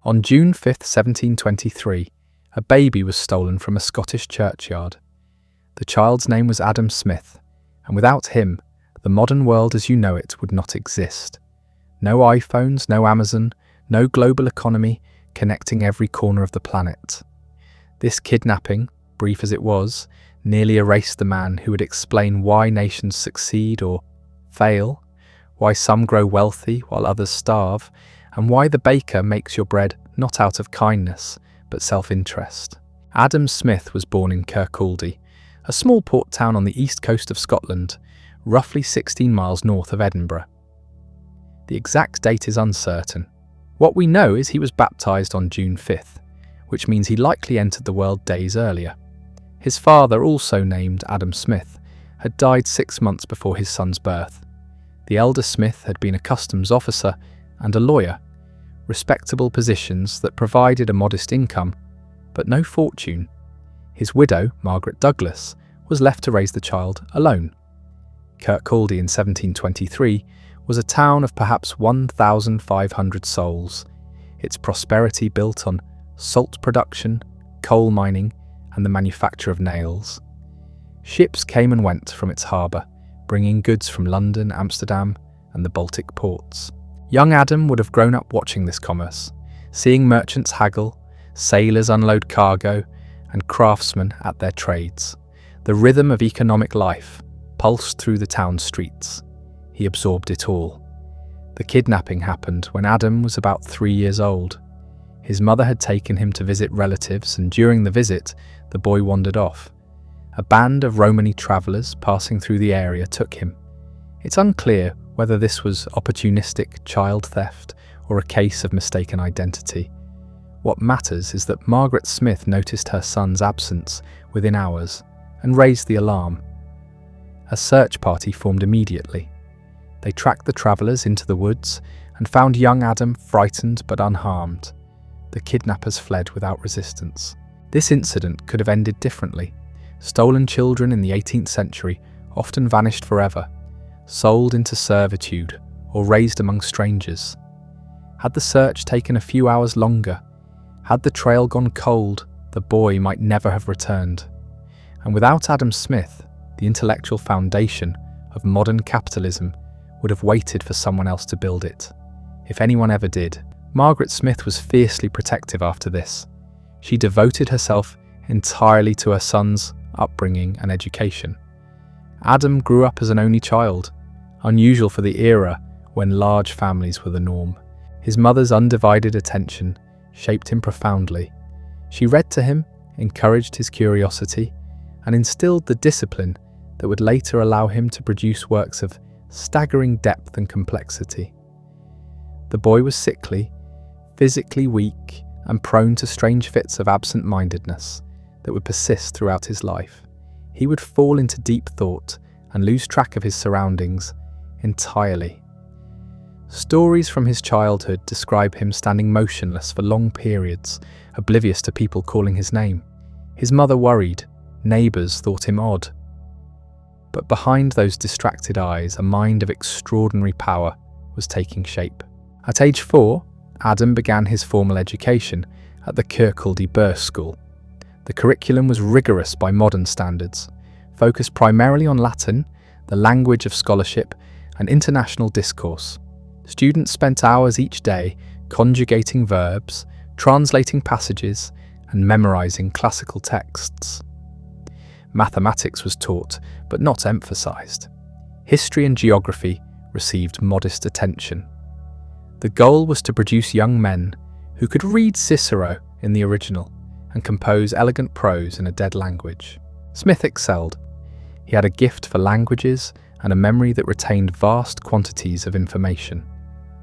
On June 5, 1723, a baby was stolen from a Scottish churchyard. The child's name was Adam Smith, and without him, the modern world as you know it would not exist. No iPhones, no Amazon, no global economy connecting every corner of the planet. This kidnapping, brief as it was, nearly erased the man who would explain why nations succeed or fail, why some grow wealthy while others starve, and why the baker makes your bread not out of kindness, but self-interest. Adam Smith was born in Kirkcaldy, a small port town on the east coast of Scotland, roughly 16 miles north of Edinburgh. The exact date is uncertain. What we know is he was baptised on June 5th, which means he likely entered the world days earlier. His father, also named Adam Smith, had died 6 months before his son's birth. The elder Smith had been a customs officer and a lawyer, respectable positions that provided a modest income, but no fortune. His widow, Margaret Douglas, was left to raise the child alone. Kirkcaldy in 1723 was a town of perhaps 1,500 souls, its prosperity built on salt production, coal mining, and the manufacture of nails. Ships came and went from its harbour, bringing goods from London, Amsterdam, and the Baltic ports. Young Adam would have grown up watching this commerce, seeing merchants haggle, sailors unload cargo, and craftsmen at their trades. The rhythm of economic life pulsed through the town streets. He absorbed it all. The kidnapping happened when Adam was about 3 years old. His mother had taken him to visit relatives, and during the visit, the boy wandered off. A band of Romany travellers passing through the area took him. It's unclear whether this was opportunistic child theft or a case of mistaken identity. What matters is that Margaret Smith noticed her son's absence within hours and raised the alarm. A search party formed immediately. They tracked the travellers into the woods and found young Adam frightened but unharmed. The kidnappers fled without resistance. This incident could have ended differently. Stolen children in the 18th century often vanished forever, sold into servitude or raised among strangers. Had the search taken a few hours longer, had the trail gone cold, the boy might never have returned. And without Adam Smith, the intellectual foundation of modern capitalism would have waited for someone else to build it. If anyone ever did. Margaret Smith was fiercely protective after this. She devoted herself entirely to her son's upbringing and education. Adam grew up as an only child, unusual for the era when large families were the norm. His mother's undivided attention shaped him profoundly. She read to him, encouraged his curiosity, and instilled the discipline that would later allow him to produce works of staggering depth and complexity. The boy was sickly, physically weak, and prone to strange fits of absent-mindedness that would persist throughout his life. He would fall into deep thought and lose track of his surroundings entirely. Stories from his childhood describe him standing motionless for long periods, oblivious to people calling his name. His mother worried, neighbours thought him odd. But behind those distracted eyes, a mind of extraordinary power was taking shape. At age 4, Adam began his formal education at the Kirkcaldy Burr School. The curriculum was rigorous by modern standards, focused primarily on Latin, the language of scholarship, and international discourse. Students spent hours each day conjugating verbs, translating passages, and memorizing classical texts. Mathematics was taught, but not emphasized. History and geography received modest attention. The goal was to produce young men who could read Cicero in the original and compose elegant prose in a dead language. Smith excelled. He had a gift for languages and a memory that retained vast quantities of information.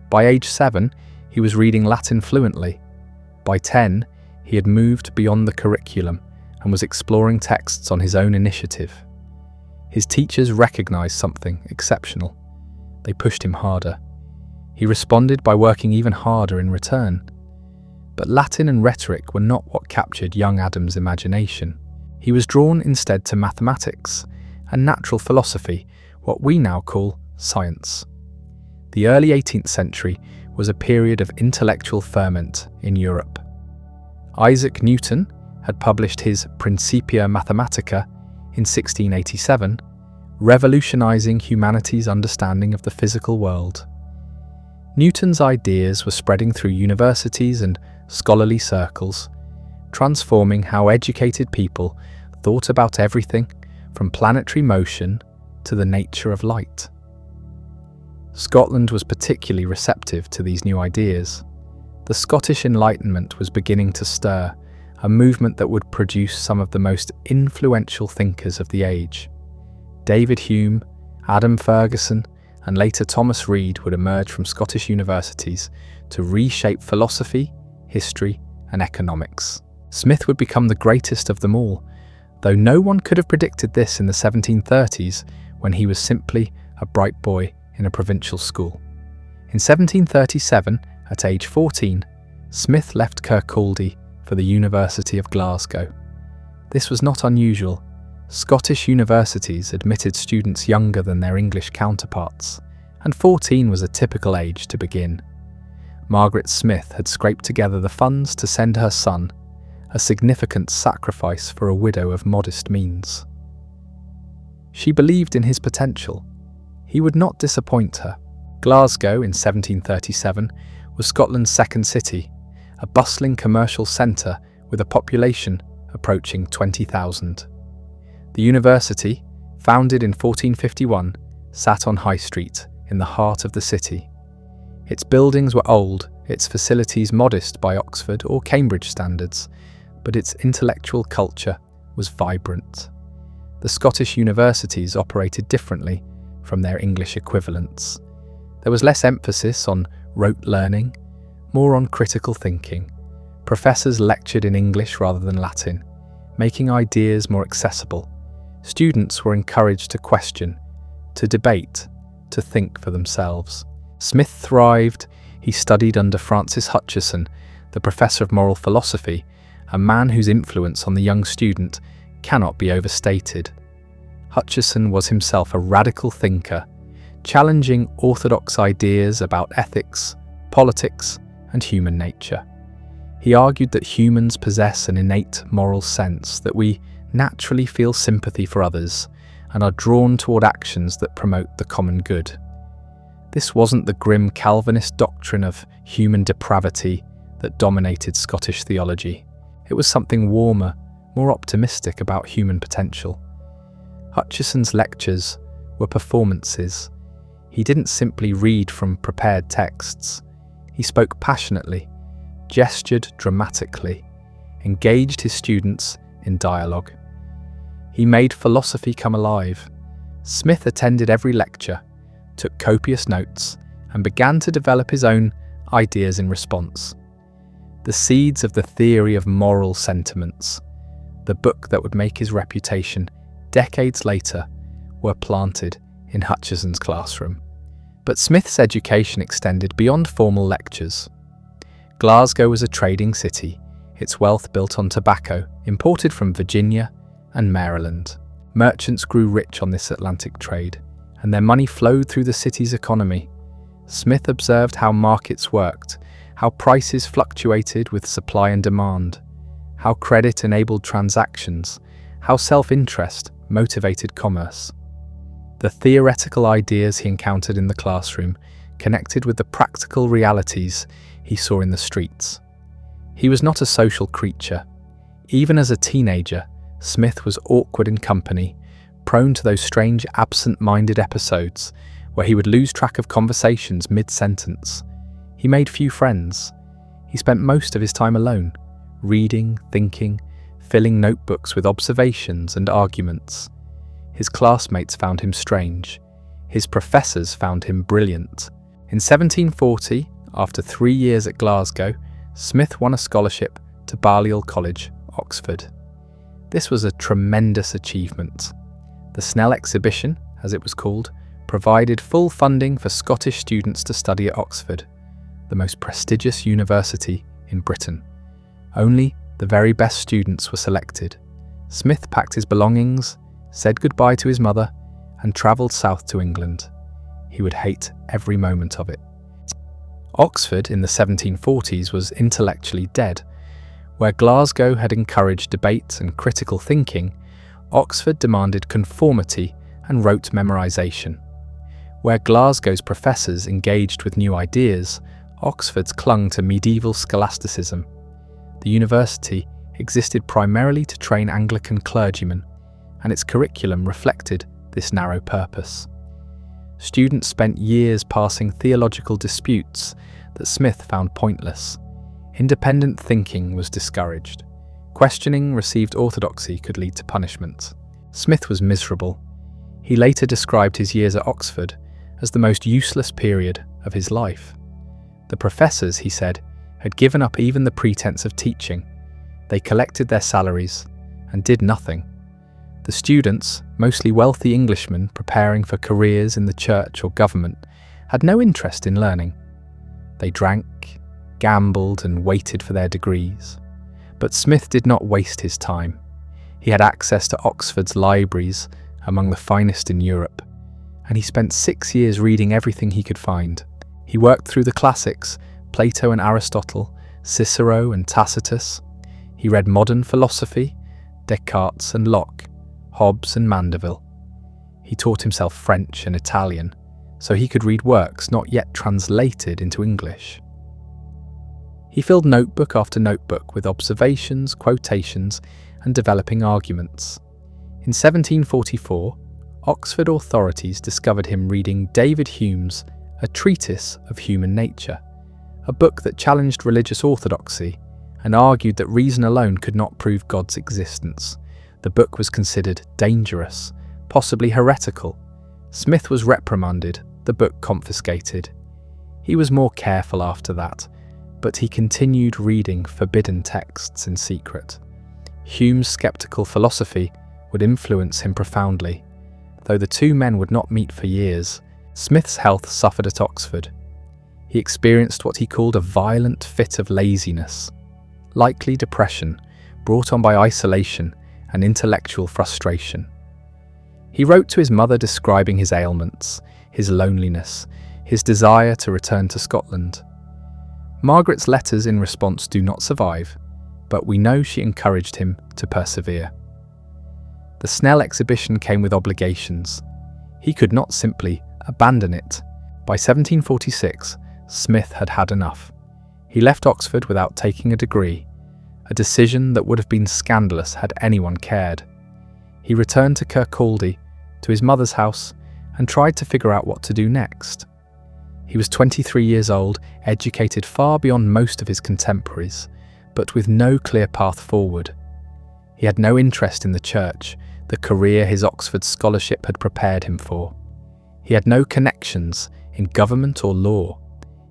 By age 7, he was reading Latin fluently. By 10, he had moved beyond the curriculum and was exploring texts on his own initiative. His teachers recognized something exceptional. They pushed him harder. He responded by working even harder in return. But Latin and rhetoric were not what captured young Adam's imagination. He was drawn instead to mathematics and natural philosophy, what we now call science. The early 18th century was a period of intellectual ferment in Europe. Isaac Newton had published his Principia Mathematica in 1687, revolutionizing humanity's understanding of the physical world. Newton's ideas were spreading through universities and scholarly circles, transforming how educated people thought about everything from planetary motion to the nature of light. Scotland was particularly receptive to these new ideas. The Scottish Enlightenment was beginning to stir, a movement that would produce some of the most influential thinkers of the age. David Hume, Adam Ferguson, and later Thomas Reid would emerge from Scottish universities to reshape philosophy, history, and economics. Smith would become the greatest of them all, though no one could have predicted this in the 1730s when he was simply a bright boy in a provincial school. In 1737, at age 14, Smith left Kirkcaldy for the University of Glasgow. This was not unusual. Scottish universities admitted students younger than their English counterparts, and 14 was a typical age to begin. Margaret Smith had scraped together the funds to send her son, a significant sacrifice for a widow of modest means. She believed in his potential. He would not disappoint her. Glasgow in 1737 was Scotland's second city, a bustling commercial centre with a population approaching 20,000. The university, founded in 1451, sat on High Street in the heart of the city. Its buildings were old, its facilities modest by Oxford or Cambridge standards, but its intellectual culture was vibrant. The Scottish universities operated differently from their English equivalents. There was less emphasis on rote learning, more on critical thinking. Professors lectured in English rather than Latin, making ideas more accessible. Students were encouraged to question, to debate, to think for themselves. Smith thrived. He studied under Francis Hutcheson, the professor of moral philosophy, a man whose influence on the young student cannot be overstated. Hutcheson was himself a radical thinker, challenging orthodox ideas about ethics, politics, and human nature. He argued that humans possess an innate moral sense, that we naturally feel sympathy for others and are drawn toward actions that promote the common good. This wasn't the grim Calvinist doctrine of human depravity that dominated Scottish theology. It was something warmer, more optimistic about human potential. Hutcheson's lectures were performances. He didn't simply read from prepared texts. He spoke passionately, gestured dramatically, engaged his students in dialogue. He made philosophy come alive. Smith attended every lecture, took copious notes, and began to develop his own ideas in response. The seeds of the theory of moral sentiments, the book that would make his reputation decades later, were planted in Hutcheson's classroom. But Smith's education extended beyond formal lectures. Glasgow was a trading city, its wealth built on tobacco imported from Virginia and Maryland. Merchants grew rich on this Atlantic trade, and their money flowed through the city's economy. Smith observed how markets worked, how prices fluctuated with supply and demand, how credit enabled transactions, how self-interest motivated commerce. The theoretical ideas he encountered in the classroom connected with the practical realities he saw in the streets. He was not a social creature. Even as a teenager, Smith was awkward in company, prone to those strange absent-minded episodes where he would lose track of conversations mid-sentence. He made few friends. He spent most of his time alone, reading, thinking, filling notebooks with observations and arguments. His classmates found him strange. His professors found him brilliant. In 1740, after 3 years at Glasgow, Smith won a scholarship to Balliol College, Oxford. This was a tremendous achievement. The Snell Exhibition, as it was called, provided full funding for Scottish students to study at Oxford, the most prestigious university in Britain. Only the very best students were selected. Smith packed his belongings, said goodbye to his mother, and travelled south to England. He would hate every moment of it. Oxford in the 1740s was intellectually dead. Where Glasgow had encouraged debate and critical thinking, Oxford demanded conformity and rote memorization. Where Glasgow's professors engaged with new ideas, Oxford's clung to medieval scholasticism. The university existed primarily to train Anglican clergymen, and its curriculum reflected this narrow purpose. Students spent years passing theological disputes that Smith found pointless. Independent thinking was discouraged. Questioning received orthodoxy could lead to punishment. Smith was miserable. He later described his years at Oxford as the most useless period of his life. The professors, he said, had given up even the pretense of teaching. They collected their salaries and did nothing. The students, mostly wealthy Englishmen preparing for careers in the church or government, had no interest in learning. They drank, gambled, and waited for their degrees. But Smith did not waste his time. He had access to Oxford's libraries, among the finest in Europe, and he spent 6 years reading everything he could find. He worked through the classics, Plato and Aristotle, Cicero and Tacitus. He read modern philosophy, Descartes and Locke, Hobbes and Mandeville. He taught himself French and Italian, so he could read works not yet translated into English. He filled notebook after notebook with observations, quotations, and developing arguments. In 1744, Oxford authorities discovered him reading David Hume's A Treatise of Human Nature, a book that challenged religious orthodoxy and argued that reason alone could not prove God's existence. The book was considered dangerous, possibly heretical. Smith was reprimanded, the book confiscated. He was more careful after that, but he continued reading forbidden texts in secret. Hume's skeptical philosophy would influence him profoundly. Though the two men would not meet for years, Smith's health suffered at Oxford. He experienced what he called a violent fit of laziness, likely depression, brought on by isolation and intellectual frustration. He wrote to his mother describing his ailments, his loneliness, his desire to return to Scotland. Margaret's letters in response do not survive, but we know she encouraged him to persevere. The Snell exhibition came with obligations. He could not simply abandon it. By 1746, Smith had had enough. He left Oxford without taking a degree, a decision that would have been scandalous had anyone cared. He returned to Kirkcaldy, to his mother's house, and tried to figure out what to do next. He was 23 years old, educated far beyond most of his contemporaries, but with no clear path forward. He had no interest in the church, the career his Oxford scholarship had prepared him for. He had no connections in government or law.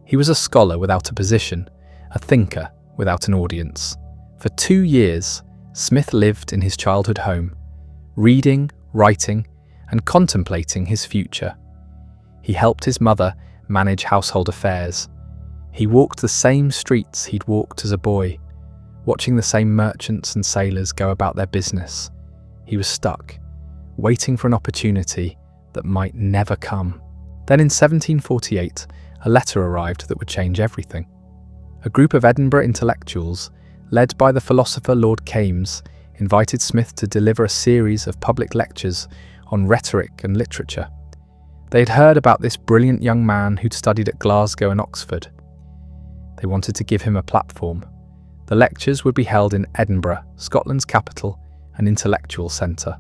He was a scholar without a position, a thinker without an audience. For 2 years, Smith lived in his childhood home, reading, writing, and contemplating his future. He helped his mother manage household affairs. He walked the same streets he'd walked as a boy, watching the same merchants and sailors go about their business. He was stuck, waiting for an opportunity that might never come. Then in 1748, a letter arrived that would change everything. A group of Edinburgh intellectuals, led by the philosopher Lord Kames, invited Smith to deliver a series of public lectures on rhetoric and literature. They had heard about this brilliant young man who'd studied at Glasgow and Oxford. They wanted to give him a platform. The lectures would be held in Edinburgh, Scotland's capital and intellectual centre.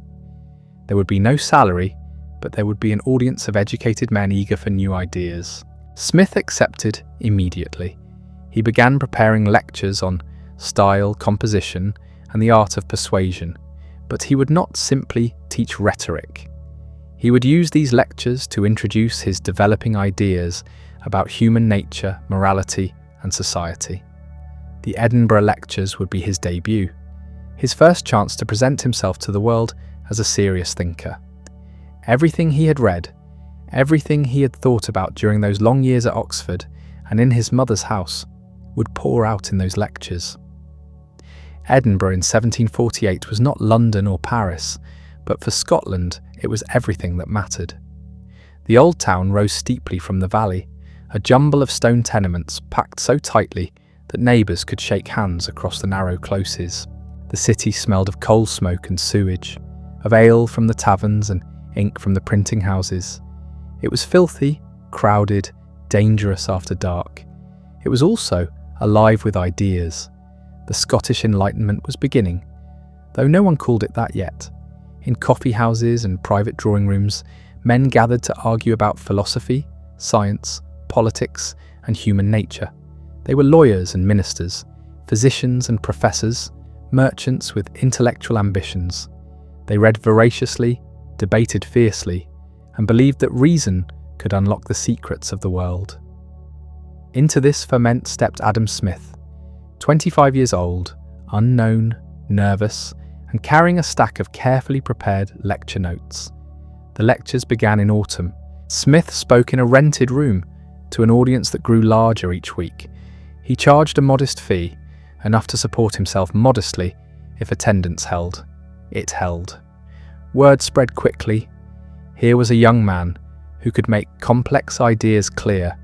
There would be no salary, but there would be an audience of educated men eager for new ideas. Smith accepted immediately. He began preparing lectures on style, composition, and the art of persuasion, but he would not simply teach rhetoric. He would use these lectures to introduce his developing ideas about human nature, morality, and society. The Edinburgh lectures would be his debut, his first chance to present himself to the world as a serious thinker. Everything he had read, everything he had thought about during those long years at Oxford and in his mother's house, would pour out in those lectures. Edinburgh in 1748 was not London or Paris, but for Scotland it was everything that mattered. The old town rose steeply from the valley, a jumble of stone tenements packed so tightly that neighbours could shake hands across the narrow closes. The city smelled of coal smoke and sewage, of ale from the taverns and ink from the printing houses. It was filthy, crowded, dangerous after dark. It was also alive with ideas. The Scottish Enlightenment was beginning, though no one called it that yet. In coffee houses and private drawing rooms, men gathered to argue about philosophy, science, politics, and human nature. They were lawyers and ministers, physicians and professors, merchants with intellectual ambitions. They read voraciously, debated fiercely, and believed that reason could unlock the secrets of the world. Into this ferment stepped Adam Smith, 25 years old, unknown, nervous, and carrying a stack of carefully prepared lecture notes. The lectures began in autumn. Smith spoke in a rented room to an audience that grew larger each week. He charged a modest fee, enough to support himself modestly if attendance held. It held. Word spread quickly. Here was a young man who could make complex ideas clear,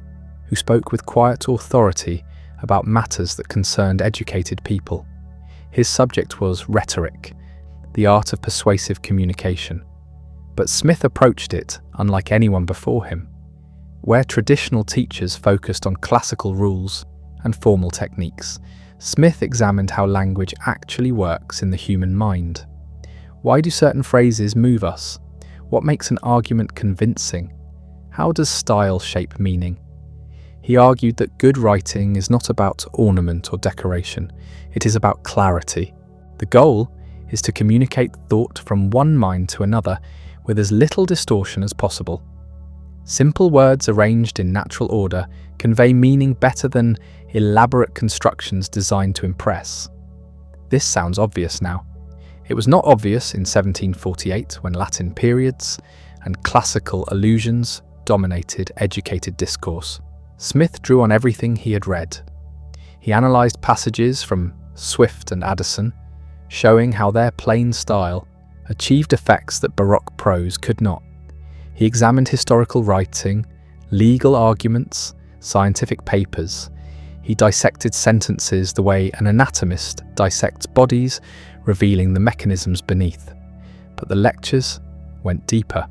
who spoke with quiet authority about matters that concerned educated people. His subject was rhetoric, the art of persuasive communication. But Smith approached it unlike anyone before him. Where traditional teachers focused on classical rules and formal techniques, Smith examined how language actually works in the human mind. Why do certain phrases move us? What makes an argument convincing? How does style shape meaning? He argued that good writing is not about ornament or decoration, it is about clarity. The goal is to communicate thought from one mind to another with as little distortion as possible. Simple words arranged in natural order convey meaning better than elaborate constructions designed to impress. This sounds obvious now. It was not obvious in 1748 when Latin periods and classical allusions dominated educated discourse. Smith drew on everything he had read. He analysed passages from Swift and Addison, showing how their plain style achieved effects that Baroque prose could not. He examined historical writing, legal arguments, scientific papers. He dissected sentences the way an anatomist dissects bodies, revealing the mechanisms beneath. But the lectures went deeper.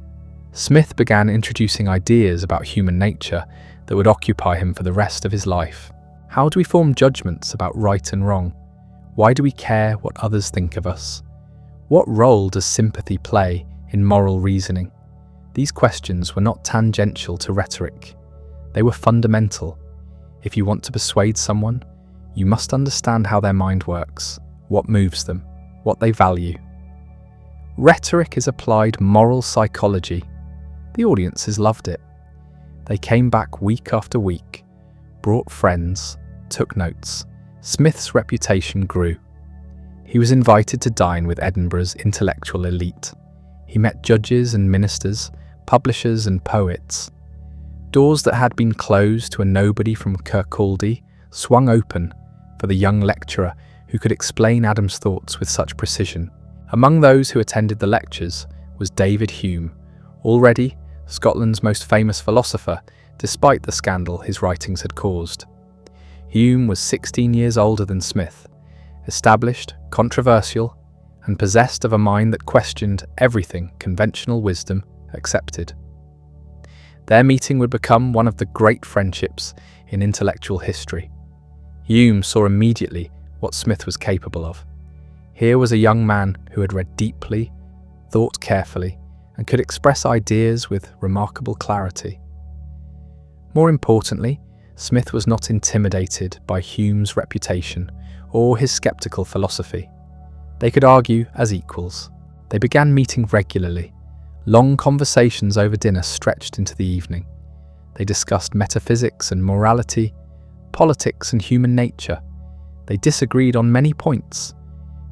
Smith began introducing ideas about human nature that would occupy him for the rest of his life. How do we form judgments about right and wrong? Why do we care what others think of us? What role does sympathy play in moral reasoning? These questions were not tangential to rhetoric. They were fundamental. If you want to persuade someone, you must understand how their mind works, what moves them, what they value. Rhetoric is applied moral psychology. The audiences loved it. They came back week after week, brought friends, took notes. Smith's reputation grew. He was invited to dine with Edinburgh's intellectual elite. He met judges and ministers, publishers and poets. Doors that had been closed to a nobody from Kirkcaldy swung open for the young lecturer who could explain Adam's thoughts with such precision. Among those who attended the lectures was David Hume, already Scotland's most famous philosopher, despite the scandal his writings had caused. Hume was 16 years older than Smith, established, controversial, and possessed of a mind that questioned everything conventional wisdom accepted. Their meeting would become one of the great friendships in intellectual history. Hume saw immediately what Smith was capable of. Here was a young man who had read deeply, thought carefully, and could express ideas with remarkable clarity. More importantly, Smith was not intimidated by Hume's reputation or his skeptical philosophy. They could argue as equals. They began meeting regularly. Long conversations over dinner stretched into the evening. They discussed metaphysics and morality, politics and human nature. They disagreed on many points.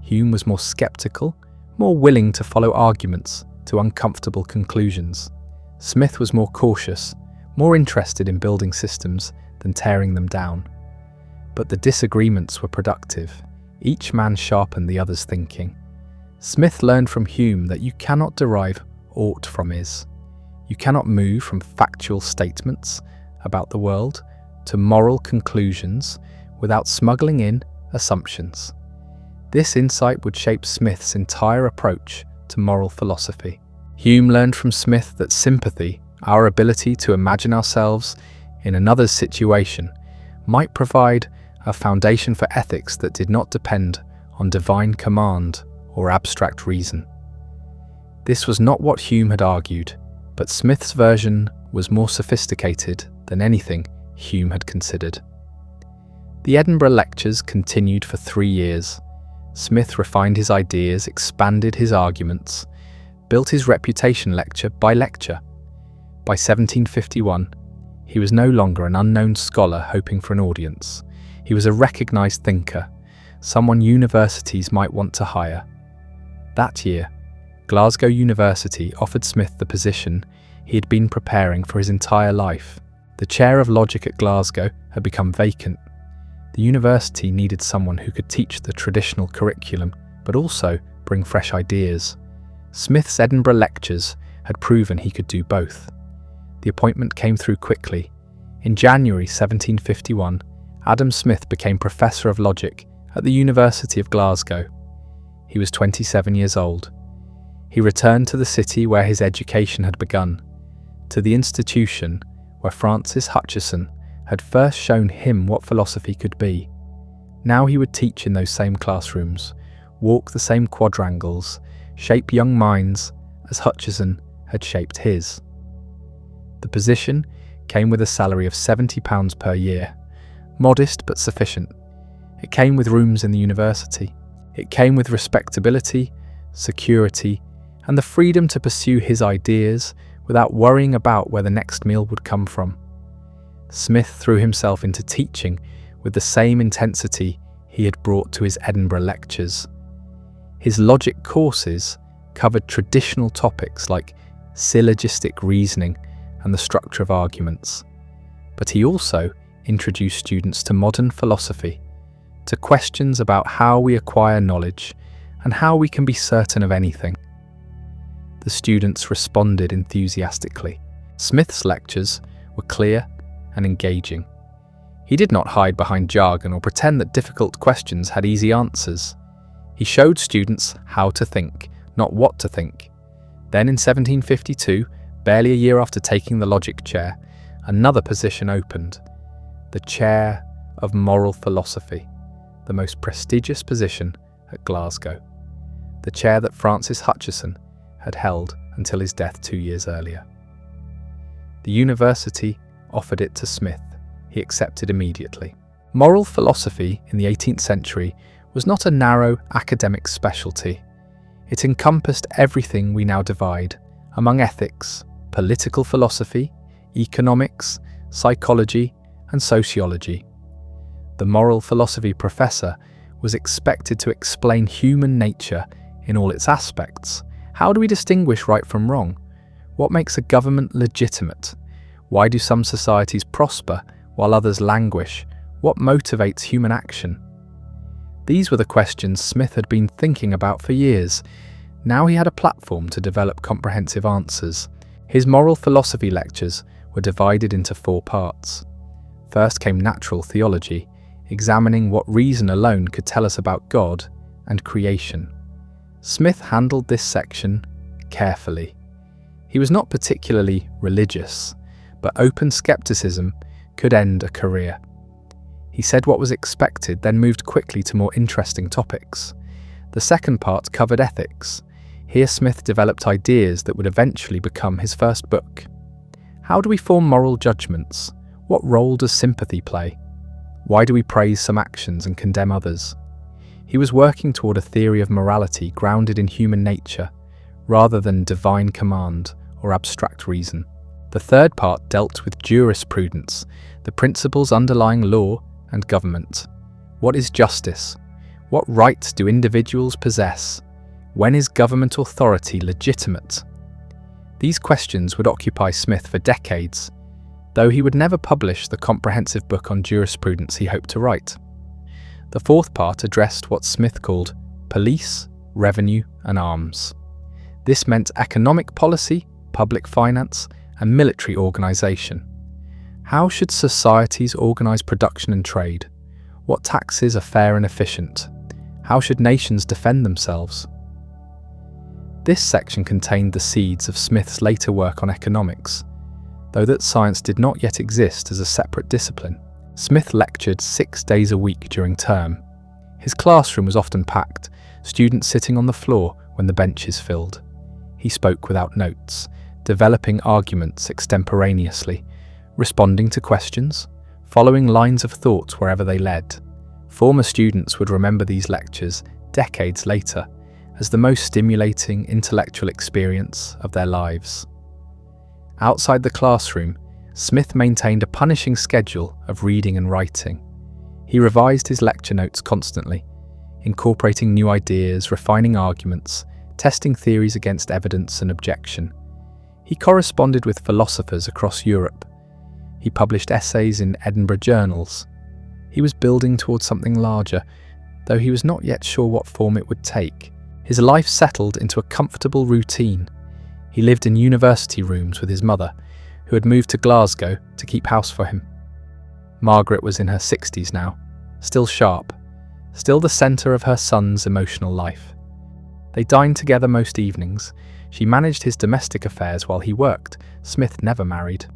Hume was more skeptical, more willing to follow arguments to uncomfortable conclusions. Smith was more cautious, more interested in building systems than tearing them down. But the disagreements were productive. Each man sharpened the other's thinking. Smith learned from Hume that you cannot derive aught from is. You cannot move from factual statements about the world to moral conclusions without smuggling in assumptions. This insight would shape Smith's entire approach to moral philosophy. Hume learned from Smith that sympathy, our ability to imagine ourselves in another's situation, might provide a foundation for ethics that did not depend on divine command or abstract reason. This was not what Hume had argued, but Smith's version was more sophisticated than anything Hume had considered. The Edinburgh lectures continued for 3 years. Smith refined his ideas, expanded his arguments, built his reputation lecture by lecture. By 1751, he was no longer an unknown scholar hoping for an audience. He was a recognized thinker, someone universities might want to hire. That year, Glasgow University offered Smith the position he had been preparing for his entire life. The chair of logic at Glasgow had become vacant. The university needed someone who could teach the traditional curriculum, but also bring fresh ideas. Smith's Edinburgh lectures had proven he could do both. The appointment came through quickly. In January 1751, Adam Smith became Professor of Logic at the University of Glasgow. He was 27 years old. He returned to the city where his education had begun, to the institution where Francis Hutcheson had first shown him what philosophy could be. Now he would teach in those same classrooms, walk the same quadrangles, shape young minds as Hutcheson had shaped his. The position came with a salary of £70 per year, modest but sufficient. It came with rooms in the university. It came with respectability, security, and the freedom to pursue his ideas without worrying about where the next meal would come from. Smith threw himself into teaching with the same intensity he had brought to his Edinburgh lectures. His logic courses covered traditional topics like syllogistic reasoning and the structure of arguments. But he also introduced students to modern philosophy, to questions about how we acquire knowledge and how we can be certain of anything. The students responded enthusiastically. Smith's lectures were clear and engaging. He did not hide behind jargon or pretend that difficult questions had easy answers. He showed students how to think, not what to think. Then in 1752, barely a year after taking the logic chair, another position opened, the chair of moral philosophy, the most prestigious position at Glasgow, the chair that Francis Hutcheson had held until his death 2 years earlier. The university offered it to Smith. He accepted immediately. Moral philosophy in the 18th century was not a narrow academic specialty. It encompassed everything we now divide among ethics, political philosophy, economics, psychology, and sociology. The moral philosophy professor was expected to explain human nature in all its aspects. How do we distinguish right from wrong? What makes a government legitimate? Why do some societies prosper while others languish? What motivates human action? These were the questions Smith had been thinking about for years. Now he had a platform to develop comprehensive answers. His moral philosophy lectures were divided into 4 parts. First came natural theology, examining what reason alone could tell us about God and creation. Smith handled this section carefully. He was not particularly religious, but open skepticism could end a career. He said what was expected, then moved quickly to more interesting topics. The second part covered ethics. Here Smith developed ideas that would eventually become his first book. How do we form moral judgments? What role does sympathy play? Why do we praise some actions and condemn others? He was working toward a theory of morality grounded in human nature, rather than divine command or abstract reason. The third part dealt with jurisprudence, the principles underlying law and government. What is justice? What rights do individuals possess? When is government authority legitimate? These questions would occupy Smith for decades, though he would never publish the comprehensive book on jurisprudence he hoped to write. The fourth part addressed what Smith called police, revenue, and arms. This meant economic policy, public finance, and military organisation. How should societies organise production and trade? What taxes are fair and efficient? How should nations defend themselves? This section contained the seeds of Smith's later work on economics. Though that science did not yet exist as a separate discipline, Smith lectured 6 days a week during term. His classroom was often packed, students sitting on the floor when the benches filled. He spoke without notes, developing arguments extemporaneously, responding to questions, following lines of thought wherever they led. Former students would remember these lectures decades later as the most stimulating intellectual experience of their lives. Outside the classroom, Smith maintained a punishing schedule of reading and writing. He revised his lecture notes constantly, incorporating new ideas, refining arguments, testing theories against evidence and objection. He corresponded with philosophers across Europe. He published essays in Edinburgh journals. He was building towards something larger, though he was not yet sure what form it would take. His life settled into a comfortable routine. He lived in university rooms with his mother, who had moved to Glasgow to keep house for him. Margaret was in her 60s now, still sharp, still the centre of her son's emotional life. They dined together most evenings. She managed his domestic affairs while he worked. Smith never married.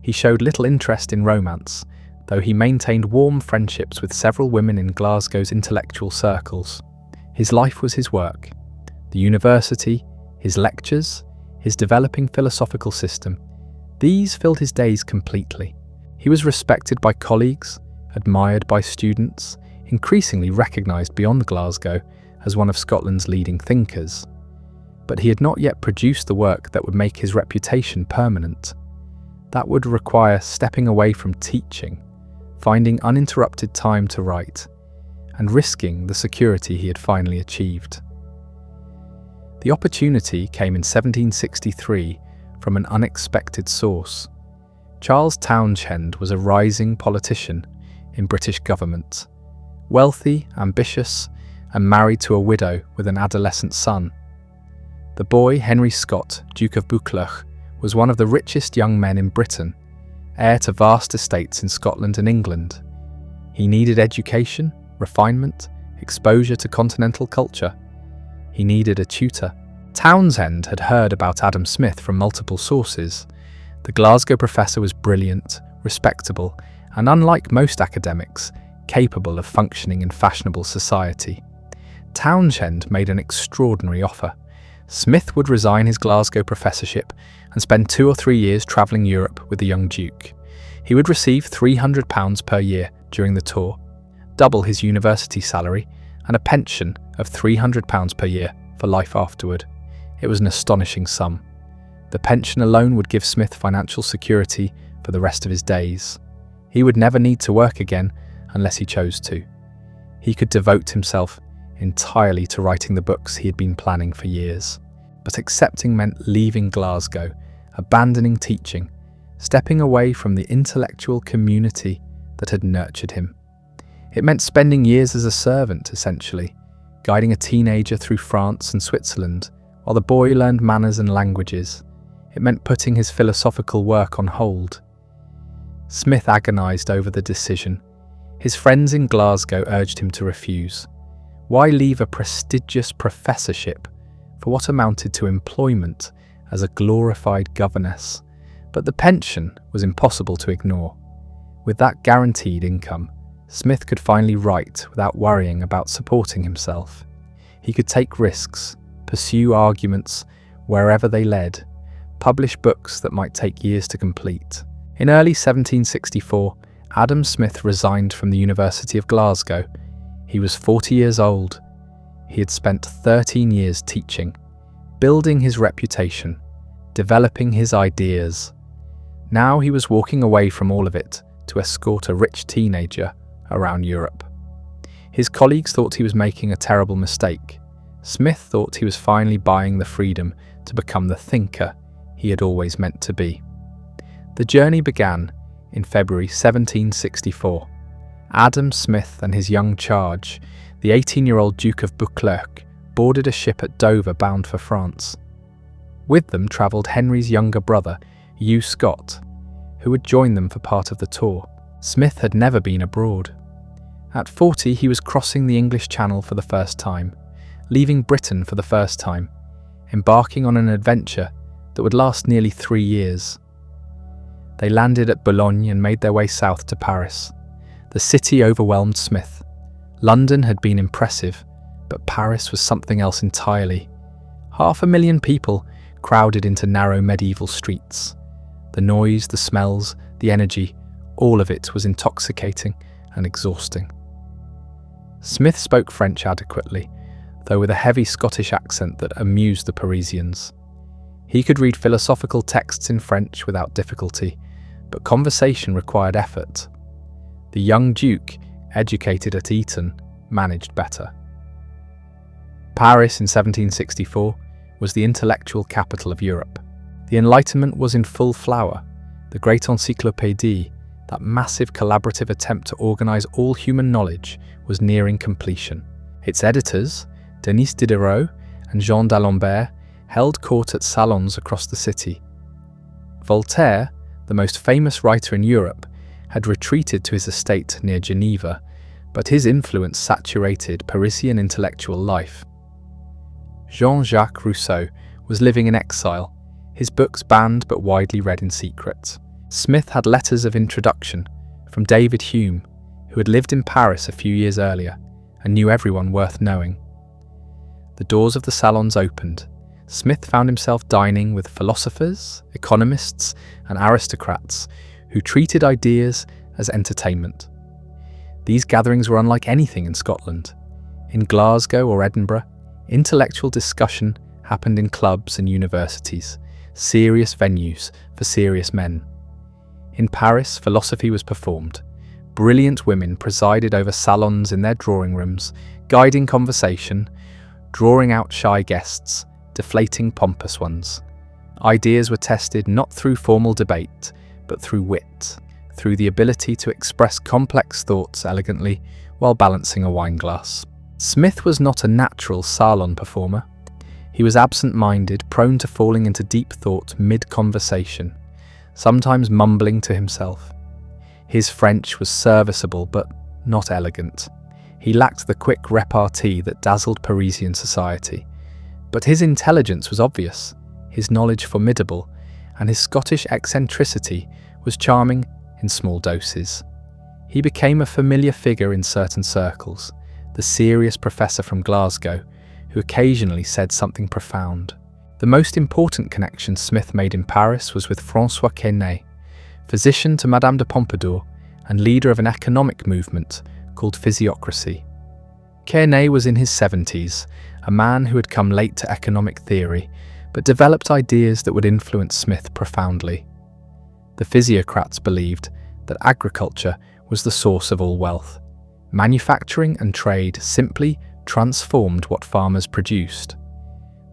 He showed little interest in romance, though he maintained warm friendships with several women in Glasgow's intellectual circles. His life was his work. The university, his lectures, his developing philosophical system. These filled his days completely. He was respected by colleagues, admired by students, increasingly recognised beyond Glasgow as one of Scotland's leading thinkers. But he had not yet produced the work that would make his reputation permanent. That would require stepping away from teaching, finding uninterrupted time to write, and risking the security he had finally achieved. The opportunity came in 1763 from an unexpected source. Charles Townshend was a rising politician in British government, wealthy, ambitious, and married to a widow with an adolescent son. The boy, Henry Scott, Duke of Buccleuch, was one of the richest young men in Britain, heir to vast estates in Scotland and England. He needed education, refinement, exposure to continental culture. He needed a tutor. Townshend had heard about Adam Smith from multiple sources. The Glasgow professor was brilliant, respectable, and unlike most academics, capable of functioning in fashionable society. Townshend made an extraordinary offer. Smith would resign his Glasgow professorship and spend 2 or 3 years travelling Europe with the young Duke. He would receive £300 per year during the tour, double his university salary, and a pension of £300 per year for life afterward. It was an astonishing sum. The pension alone would give Smith financial security for the rest of his days. He would never need to work again unless he chose to. He could devote himself entirely to writing the books he had been planning for years. But accepting meant leaving Glasgow, abandoning teaching, stepping away from the intellectual community that had nurtured him. It meant spending years as a servant, essentially, guiding a teenager through France and Switzerland, while the boy learned manners and languages. It meant putting his philosophical work on hold. Smith agonised over the decision. His friends in Glasgow urged him to refuse. Why leave a prestigious professorship for what amounted to employment as a glorified governess? But the pension was impossible to ignore. With that guaranteed income, Smith could finally write without worrying about supporting himself. He could take risks, pursue arguments wherever they led, publish books that might take years to complete. In early 1764, Adam Smith resigned from the University of Glasgow. He was 40 years old. He had spent 13 years teaching, building his reputation, developing his ideas. Now he was walking away from all of it to escort a rich teenager around Europe. His colleagues thought he was making a terrible mistake. Smith thought he was finally buying the freedom to become the thinker he had always meant to be. The journey began in February 1764. Adam Smith and his young charge, the 18-year-old Duke of Buccleuch, boarded a ship at Dover bound for France. With them travelled Henry's younger brother, Hugh Scott. who would join them for part of the tour. Smith had never been abroad. At 40, he was crossing the English Channel for the first time, leaving Britain for the first time, embarking on an adventure that would last nearly 3 years. They landed at Boulogne and made their way south to Paris. The city overwhelmed Smith. London had been impressive, but Paris was something else entirely. 500,000 people crowded into narrow medieval streets. The noise, the smells, the energy, all of it was intoxicating and exhausting. Smith spoke French adequately, though with a heavy Scottish accent that amused the Parisians. He could read philosophical texts in French without difficulty, but conversation required effort. The young Duke, educated at Eton, managed better. Paris in 1764 was the intellectual capital of Europe. The Enlightenment was in full flower. The Great Encyclopédie, that massive collaborative attempt to organise all human knowledge, was nearing completion. Its editors, Denis Diderot and Jean d'Alembert, held court at salons across the city. Voltaire, the most famous writer in Europe, had retreated to his estate near Geneva, but his influence saturated Parisian intellectual life. Jean-Jacques Rousseau was living in exile, his books banned but widely read in secret. Smith had letters of introduction from David Hume, who had lived in Paris a few years earlier and knew everyone worth knowing. The doors of the salons opened. Smith found himself dining with philosophers, economists, and aristocrats who treated ideas as entertainment. These gatherings were unlike anything in Scotland. In Glasgow or Edinburgh, intellectual discussion happened in clubs and universities, serious venues for serious men. In Paris, philosophy was performed. Brilliant women presided over salons in their drawing rooms, guiding conversation, drawing out shy guests, deflating pompous ones. Ideas were tested not through formal debate, but through wit, through the ability to express complex thoughts elegantly while balancing a wine glass. Smith was not a natural salon performer. He was absent-minded, prone to falling into deep thought mid-conversation, sometimes mumbling to himself. His French was serviceable but not elegant. He lacked the quick repartee that dazzled Parisian society. But his intelligence was obvious, his knowledge formidable, and his Scottish eccentricity was charming in small doses. He became a familiar figure in certain circles, the serious professor from Glasgow, who occasionally said something profound. The most important connection Smith made in Paris was with François Quesnay, physician to Madame de Pompadour and leader of an economic movement called physiocracy. Quesnay was in his 70s, a man who had come late to economic theory, but developed ideas that would influence Smith profoundly. The physiocrats believed that agriculture was the source of all wealth. Manufacturing and trade simply transformed what farmers produced.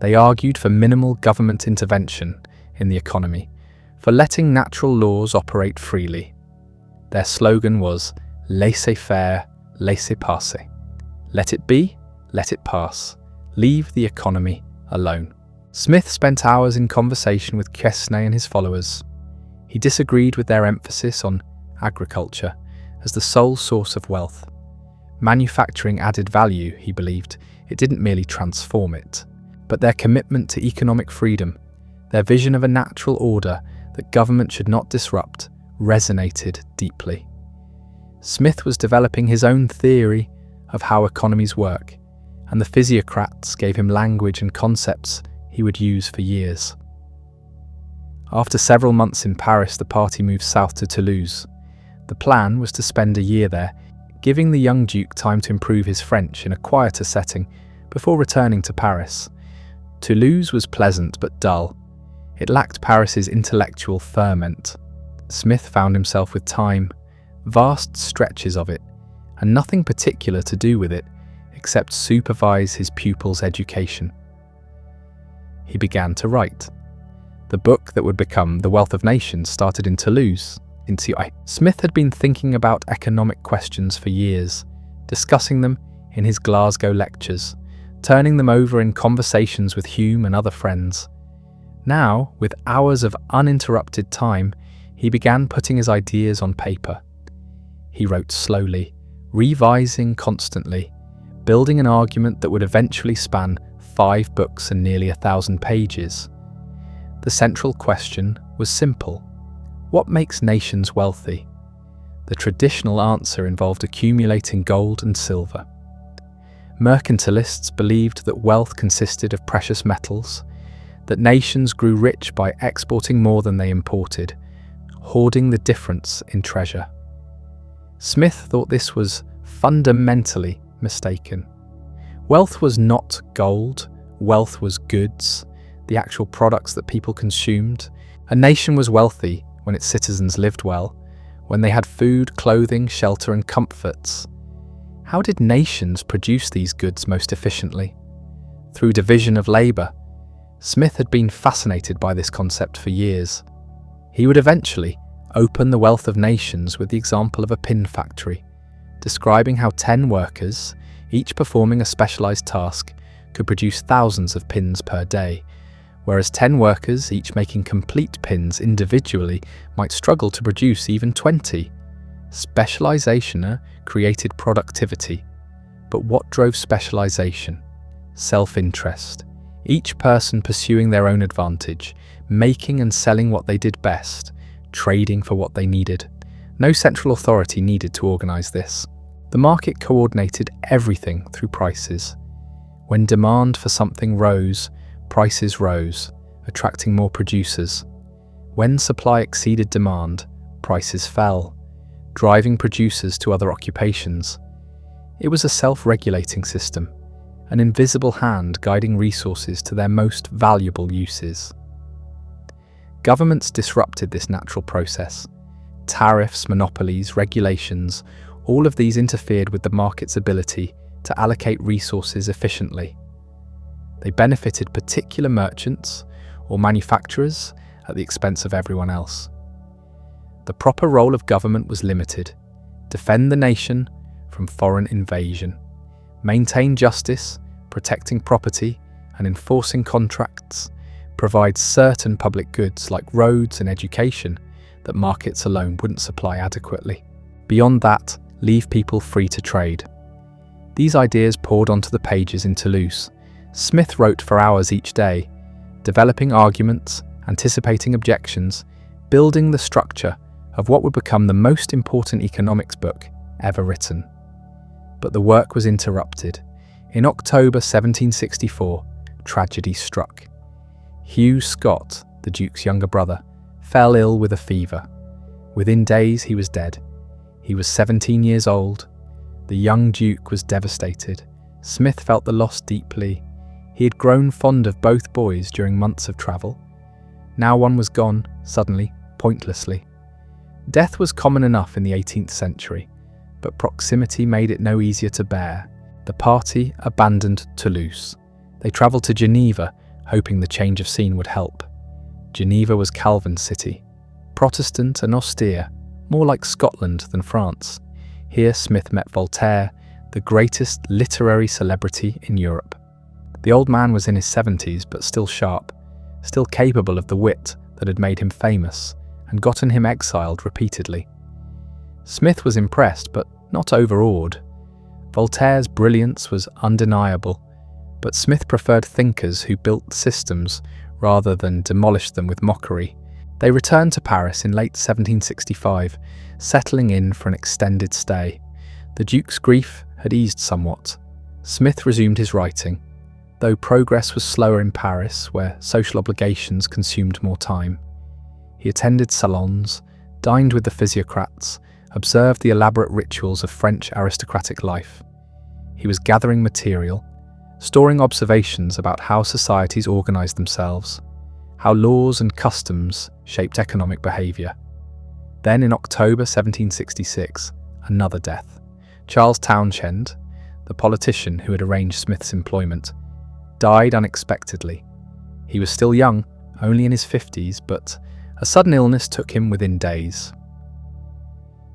They argued for minimal government intervention in the economy, for letting natural laws operate freely. Their slogan was laissez-faire, laissez-passer. Let it be, let it pass. Leave the economy alone. Smith spent hours in conversation with Quesnay and his followers. He disagreed with their emphasis on agriculture as the sole source of wealth. Manufacturing added value, he believed. It didn't merely transform it. But their commitment to economic freedom, their vision of a natural order that government should not disrupt, resonated deeply. Smith was developing his own theory of how economies work, and the physiocrats gave him language and concepts he would use for years. After several months in Paris, the party moved south to Toulouse. The plan was to spend a year there, giving the young Duke time to improve his French in a quieter setting before returning to Paris. Toulouse was pleasant but dull. It lacked Paris's intellectual ferment. Smith found himself with time, vast stretches of it, and nothing particular to do with it except supervise his pupils' education. He began to write. The book that would become The Wealth of Nations started in Toulouse. Smith had been thinking about economic questions for years, discussing them in his Glasgow lectures, turning them over in conversations with Hume and other friends. Now, with hours of uninterrupted time, He began putting his ideas on paper. He wrote slowly, revising constantly, building an argument that would eventually span 5 books and nearly 1,000 pages. The central question was simple. What makes nations wealthy? The traditional answer involved accumulating gold and silver. Mercantilists believed that wealth consisted of precious metals, that nations grew rich by exporting more than they imported, hoarding the difference in treasure. Smith thought this was fundamentally mistaken. Wealth was not gold, wealth was goods, the actual products that people consumed. A nation was wealthy when its citizens lived well, when they had food, clothing, shelter, and comforts. How did nations produce these goods most efficiently? Through division of labour. Smith had been fascinated by this concept for years. He would eventually open the wealth of nations with the example of a pin factory, describing how 10 workers, each performing a specialised task, could produce thousands of pins per day, whereas 10 workers, each making complete pins individually, might struggle to produce even 20. Specialisation created productivity. But what drove specialisation? Self-interest. Each person pursuing their own advantage, making and selling what they did best, trading for what they needed. No central authority needed to organise this. The market coordinated everything through prices. When demand for something rose, prices rose, attracting more producers. When supply exceeded demand, prices fell, driving producers to other occupations. It was a self-regulating system, an invisible hand guiding resources to their most valuable uses. Governments disrupted this natural process. Tariffs, monopolies, regulations, all of these interfered with the market's ability to allocate resources efficiently. They benefited particular merchants or manufacturers at the expense of everyone else. The proper role of government was limited: defend the nation from foreign invasion, maintain justice, protecting property and enforcing contracts, provide certain public goods like roads and education that markets alone wouldn't supply adequately. Beyond that, leave people free to trade. These ideas poured onto the pages in Toulouse. Smith wrote for hours each day, developing arguments, anticipating objections, building the structure of what would become the most important economics book ever written. But the work was interrupted. In October 1764, tragedy struck. Hugh Scott, the Duke's younger brother, fell ill with a fever. Within days he was dead. He was 17 years old. The young Duke was devastated. Smith felt the loss deeply. He had grown fond of both boys during months of travel. Now one was gone, suddenly, pointlessly. Death was common enough in the 18th century, but proximity made it no easier to bear. The party abandoned Toulouse. They travelled to Geneva, hoping the change of scene would help. Geneva was Calvin's city, Protestant and austere, more like Scotland than France. Here Smith met Voltaire, the greatest literary celebrity in Europe. The old man was in his 70s, but still sharp, still capable of the wit that had made him famous and gotten him exiled repeatedly. Smith was impressed, but not overawed. Voltaire's brilliance was undeniable, but Smith preferred thinkers who built systems rather than demolished them with mockery. They returned to Paris in late 1765, settling in for an extended stay. The Duke's grief had eased somewhat. Smith resumed his writing, though progress was slower in Paris, where social obligations consumed more time. He attended salons, dined with the physiocrats, observed the elaborate rituals of French aristocratic life. He was gathering material, storing observations about how societies organised themselves, how laws and customs shaped economic behaviour. Then in October 1766, another death. Charles Townshend, the politician who had arranged Smith's employment, died unexpectedly. He was still young, only in his 50s, but a sudden illness took him within days.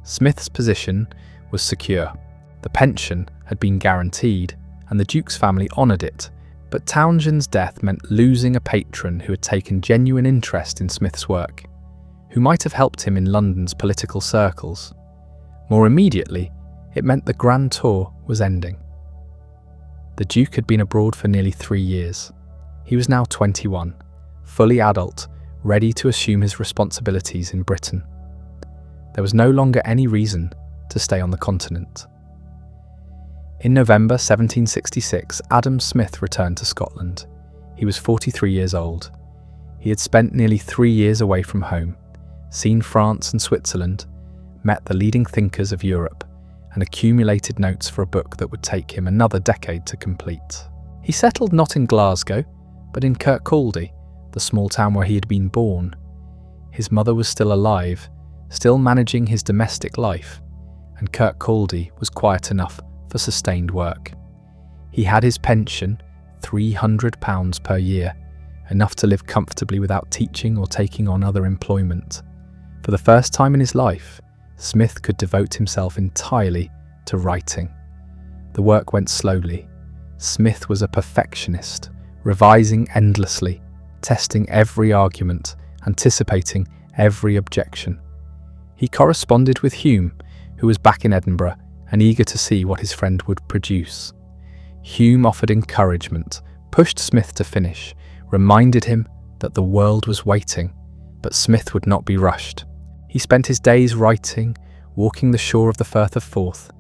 Smith's position was secure. The pension had been guaranteed, and the Duke's family honoured it, but Townshend's death meant losing a patron who had taken genuine interest in Smith's work, who might have helped him in London's political circles. More immediately, it meant the Grand Tour was ending. The Duke had been abroad for nearly 3 years. He was now 21, fully adult, ready to assume his responsibilities in Britain. There was no longer any reason to stay on the continent. In November 1766, Adam Smith returned to Scotland. He was 43 years old. He had spent nearly 3 years away from home, seen France and Switzerland, met the leading thinkers of Europe, and accumulated notes for a book that would take him another decade to complete. He settled not in Glasgow, but in Kirkcaldy, the small town where he had been born. His mother was still alive, still managing his domestic life, and Kirkcaldy was quiet enough for sustained work. He had his pension, £300 per year, enough to live comfortably without teaching or taking on other employment. For the first time in his life, Smith could devote himself entirely to writing. The work went slowly. Smith was a perfectionist, revising endlessly, testing every argument, anticipating every objection. He corresponded with Hume, who was back in Edinburgh and eager to see what his friend would produce. Hume offered encouragement, pushed Smith to finish, reminded him that the world was waiting, but Smith would not be rushed. He spent his days writing, walking the shore of the Firth of Forth,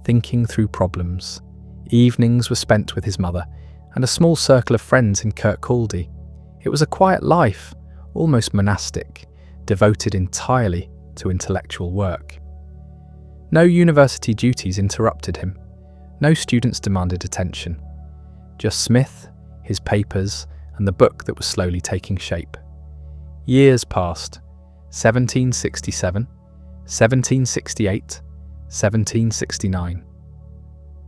thinking through problems. Evenings were spent with his mother and a small circle of friends in Kirkcaldy. It was a quiet life, almost monastic, devoted entirely to intellectual work. No university duties interrupted him. No students demanded attention. Just Smith, his papers, and the book that was slowly taking shape. Years passed. 1767, 1768, 1769.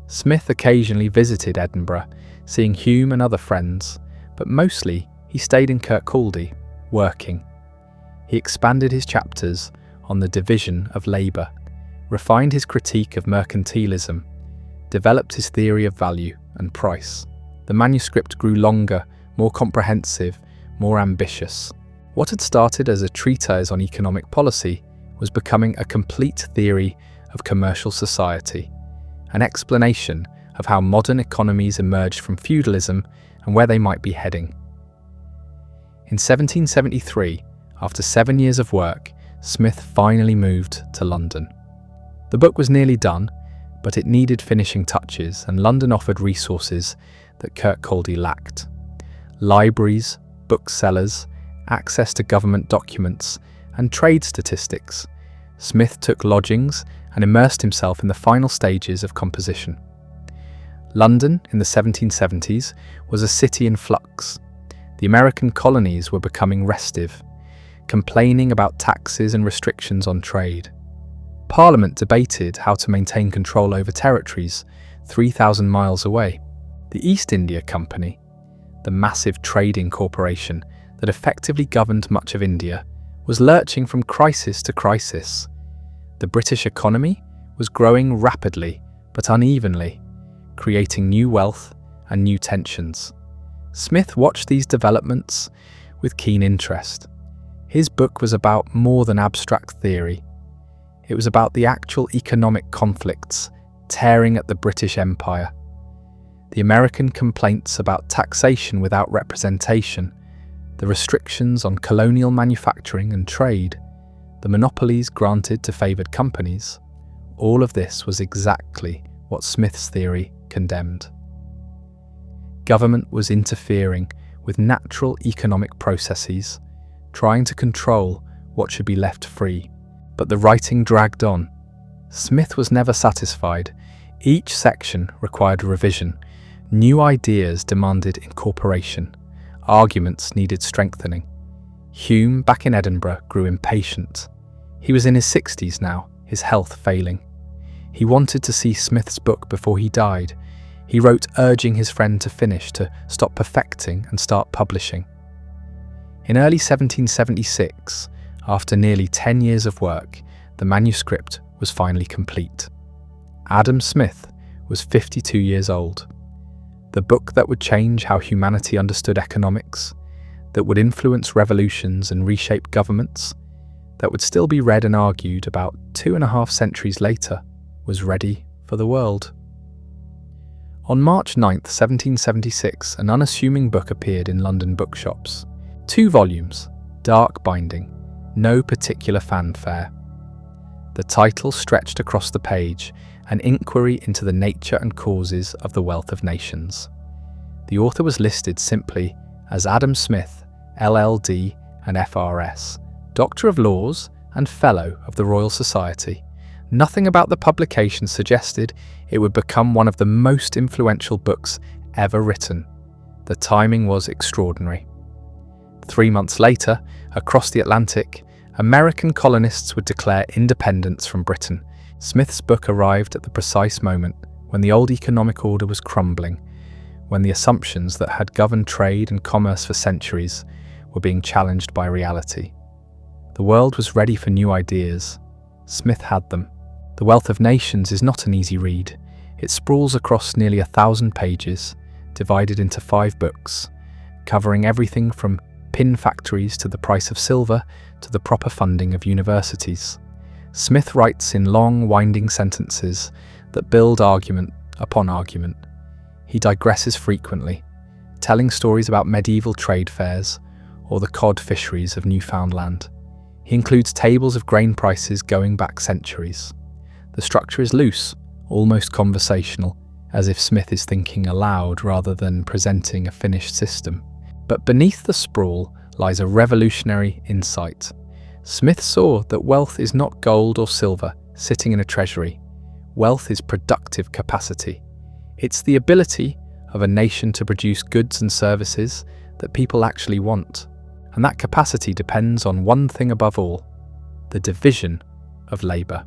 Smith occasionally visited Edinburgh, seeing Hume and other friends, but mostly he stayed in Kirkcaldy, working. He expanded his chapters on the division of labour, refined his critique of mercantilism, developed his theory of value and price. The manuscript grew longer, more comprehensive, more ambitious. What had started as a treatise on economic policy was becoming a complete theory of commercial society, an explanation of how modern economies emerged from feudalism and where they might be heading. In 1773, after 7 years of work, Smith finally moved to London. The book was nearly done, but it needed finishing touches, and London offered resources that Kirkcaldy lacked. Libraries, booksellers, access to government documents, and trade statistics. Smith took lodgings and immersed himself in the final stages of composition. London, in the 1770s, was a city in flux. The American colonies were becoming restive, complaining about taxes and restrictions on trade. Parliament debated how to maintain control over territories 3,000 miles away. The East India Company, the massive trading corporation that effectively governed much of India, was lurching from crisis to crisis. The British economy was growing rapidly but unevenly, creating new wealth and new tensions. Smith watched these developments with keen interest. His book was about more than abstract theory. It was about the actual economic conflicts tearing at the British Empire. The American complaints about taxation without representation, the restrictions on colonial manufacturing and trade, the monopolies granted to favoured companies, all of this was exactly what Smith's theory condemned. Government was interfering with natural economic processes, trying to control what should be left free. But the writing dragged on. Smith was never satisfied. Each section required revision. New ideas demanded incorporation. Arguments needed strengthening. Hume, back in Edinburgh, grew impatient. He was in his 60s now, his health failing. He wanted to see Smith's book before he died. He wrote urging his friend to finish, to stop perfecting and start publishing. In early 1776, after nearly 10 years of work, the manuscript was finally complete. Adam Smith was 52 years old. The book that would change how humanity understood economics, that would influence revolutions and reshape governments, that would still be read and argued about 2.5 centuries later, was ready for the world. On March 9, 1776, an unassuming book appeared in London bookshops. 2 volumes, dark binding, no particular fanfare. The title stretched across the page, an inquiry into the nature and causes of the wealth of nations. The author was listed simply as Adam Smith, LL.D. and F.R.S., Doctor of Laws and Fellow of the Royal Society. Nothing about the publication suggested it would become one of the most influential books ever written. The timing was extraordinary. 3 months later, across the Atlantic, American colonists would declare independence from Britain. Smith's book arrived at the precise moment when the old economic order was crumbling, when the assumptions that had governed trade and commerce for centuries were being challenged by reality. The world was ready for new ideas. Smith had them. The Wealth of Nations is not an easy read. It sprawls across nearly 1,000 pages, divided into 5 books, covering everything from pin factories to the price of silver to the proper funding of universities. Smith writes in long, winding sentences that build argument upon argument. He digresses frequently, telling stories about medieval trade fairs or the cod fisheries of Newfoundland. He includes tables of grain prices going back centuries. The structure is loose, almost conversational, as if Smith is thinking aloud rather than presenting a finished system. But beneath the sprawl lies a revolutionary insight. Smith saw that wealth is not gold or silver sitting in a treasury. Wealth is productive capacity. It's the ability of a nation to produce goods and services that people actually want. And that capacity depends on one thing above all: the division of labour.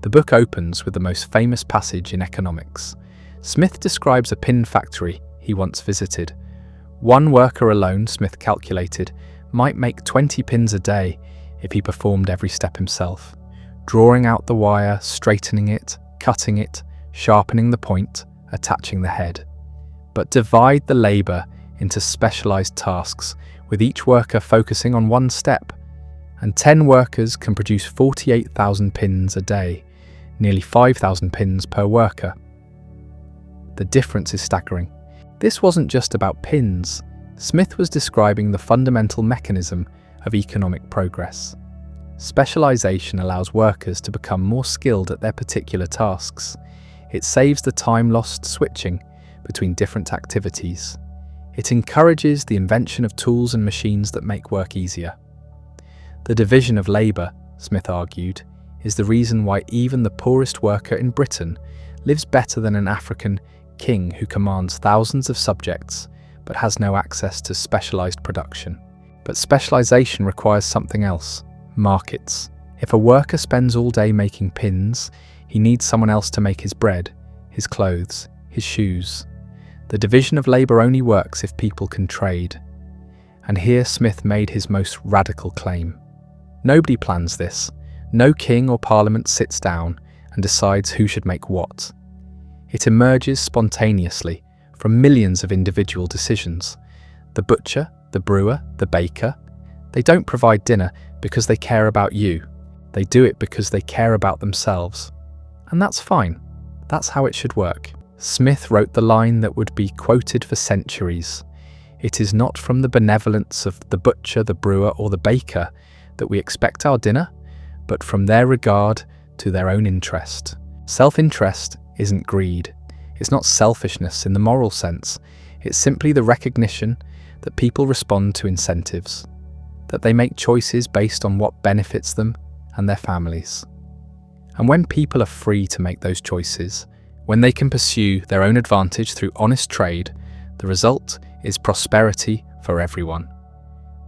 The book opens with the most famous passage in economics. Smith describes a pin factory he once visited. One worker alone, Smith calculated, might make 20 pins a day if he performed every step himself, drawing out the wire, straightening it, cutting it, sharpening the point, attaching the head. But divide the labour into specialised tasks, with each worker focusing on one step, and 10 workers can produce 48,000 pins a day, nearly 5,000 pins per worker. The difference is staggering. This wasn't just about pins. Smith was describing the fundamental mechanism of economic progress. Specialisation allows workers to become more skilled at their particular tasks. It saves the time lost switching between different activities. It encourages the invention of tools and machines that make work easier. The division of labour, Smith argued, is the reason why even the poorest worker in Britain lives better than an African king who commands thousands of subjects but has no access to specialised production. But specialisation requires something else: markets. If a worker spends all day making pins, he needs someone else to make his bread, his clothes, his shoes. The division of labour only works if people can trade. And here Smith made his most radical claim. Nobody plans this. No king or parliament sits down and decides who should make what. It emerges spontaneously from millions of individual decisions. The butcher, the brewer, the baker, they don't provide dinner because they care about you. They do it because they care about themselves. And that's fine. That's how it should work. Smith wrote the line that would be quoted for centuries. It is not from the benevolence of the butcher, the brewer, or the baker that we expect our dinner, but from their regard to their own interest. Self-interest isn't greed. It's not selfishness in the moral sense. It's simply the recognition that people respond to incentives, that they make choices based on what benefits them and their families. And when people are free to make those choices, when they can pursue their own advantage through honest trade, the result is prosperity for everyone.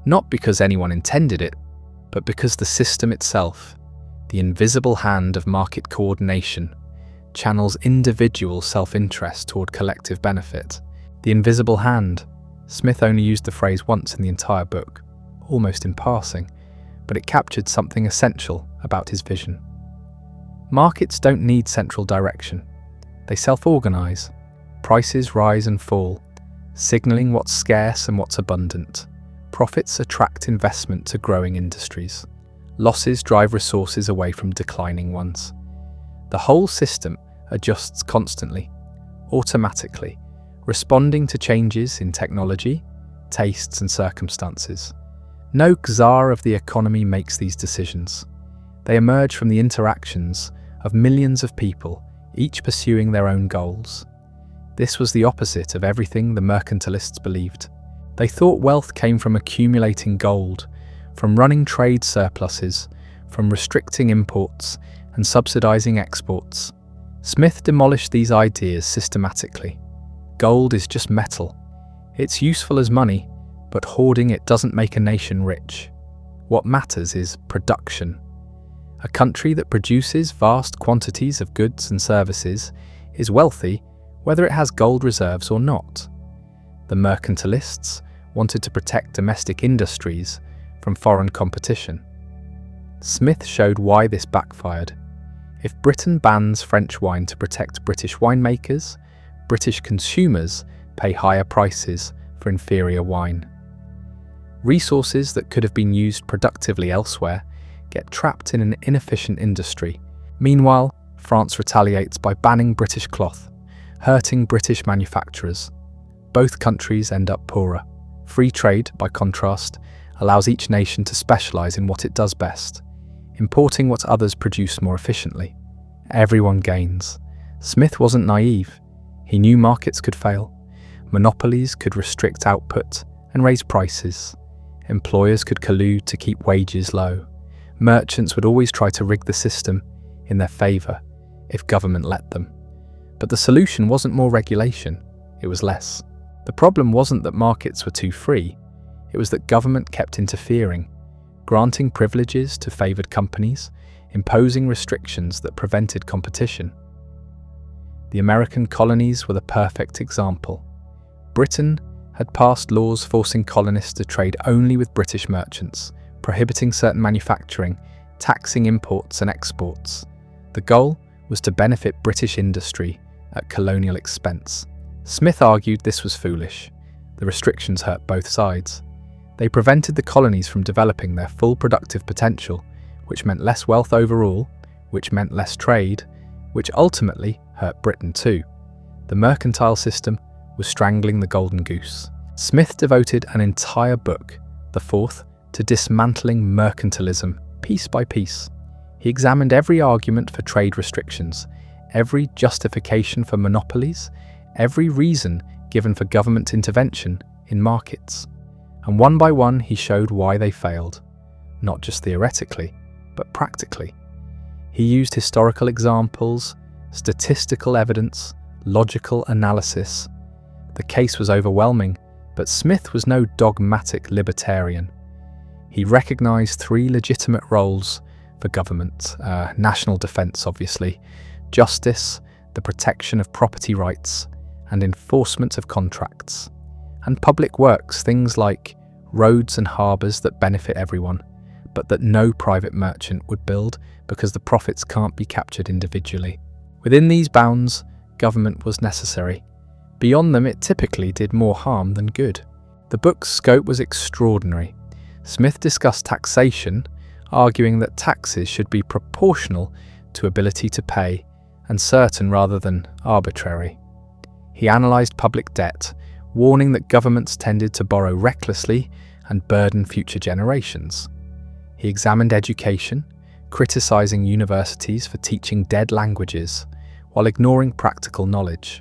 Not because anyone intended it, but because the system itself, the invisible hand of market coordination, channels individual self-interest toward collective benefit. The invisible hand. Smith only used the phrase once in the entire book, almost in passing, but it captured something essential about his vision. Markets don't need central direction. They self-organise. Prices rise and fall, signalling what's scarce and what's abundant. Profits attract investment to growing industries. Losses drive resources away from declining ones. The whole system adjusts constantly, automatically, responding to changes in technology, tastes and circumstances. No czar of the economy makes these decisions. They emerge from the interactions of millions of people, each pursuing their own goals. This was the opposite of everything the mercantilists believed. They thought wealth came from accumulating gold, from running trade surpluses, from restricting imports and subsidizing exports. Smith demolished these ideas systematically. Gold is just metal. It's useful as money, but hoarding it doesn't make a nation rich. What matters is production. A country that produces vast quantities of goods and services is wealthy whether it has gold reserves or not. The mercantilists wanted to protect domestic industries from foreign competition. Smith showed why this backfired. If Britain bans French wine to protect British winemakers, British consumers pay higher prices for inferior wine. Resources that could have been used productively elsewhere get trapped in an inefficient industry. Meanwhile, France retaliates by banning British cloth, hurting British manufacturers. Both countries end up poorer. Free trade, by contrast, allows each nation to specialise in what it does best, importing what others produce more efficiently. Everyone gains. Smith wasn't naive. He knew markets could fail. Monopolies could restrict output and raise prices. Employers could collude to keep wages low. Merchants would always try to rig the system in their favour if government let them. But the solution wasn't more regulation, it was less. The problem wasn't that markets were too free, it was that government kept interfering, granting privileges to favoured companies, imposing restrictions that prevented competition. The American colonies were the perfect example. Britain had passed laws forcing colonists to trade only with British merchants, prohibiting certain manufacturing, taxing imports and exports. The goal was to benefit British industry at colonial expense. Smith argued this was foolish. The restrictions hurt both sides. They prevented the colonies from developing their full productive potential, which meant less wealth overall, which meant less trade, which ultimately hurt Britain too. The mercantile system was strangling the golden goose. Smith devoted an entire book, the fourth, to dismantling mercantilism, piece by piece. He examined every argument for trade restrictions, every justification for monopolies, every reason given for government intervention in markets. And one by one he showed why they failed, not just theoretically, but practically. He used historical examples, statistical evidence, logical analysis. The case was overwhelming, but Smith was no dogmatic libertarian. He recognised three legitimate roles for government: national defence, obviously, justice, the protection of property rights, and enforcement of contracts, and public works, things like roads and harbours that benefit everyone, but that no private merchant would build because the profits can't be captured individually. Within these bounds, government was necessary. Beyond them, it typically did more harm than good. The book's scope was extraordinary. Smith discussed taxation, arguing that taxes should be proportional to ability to pay and certain rather than arbitrary. He analysed public debt, warning that governments tended to borrow recklessly and burden future generations. He examined education, criticising universities for teaching dead languages while ignoring practical knowledge.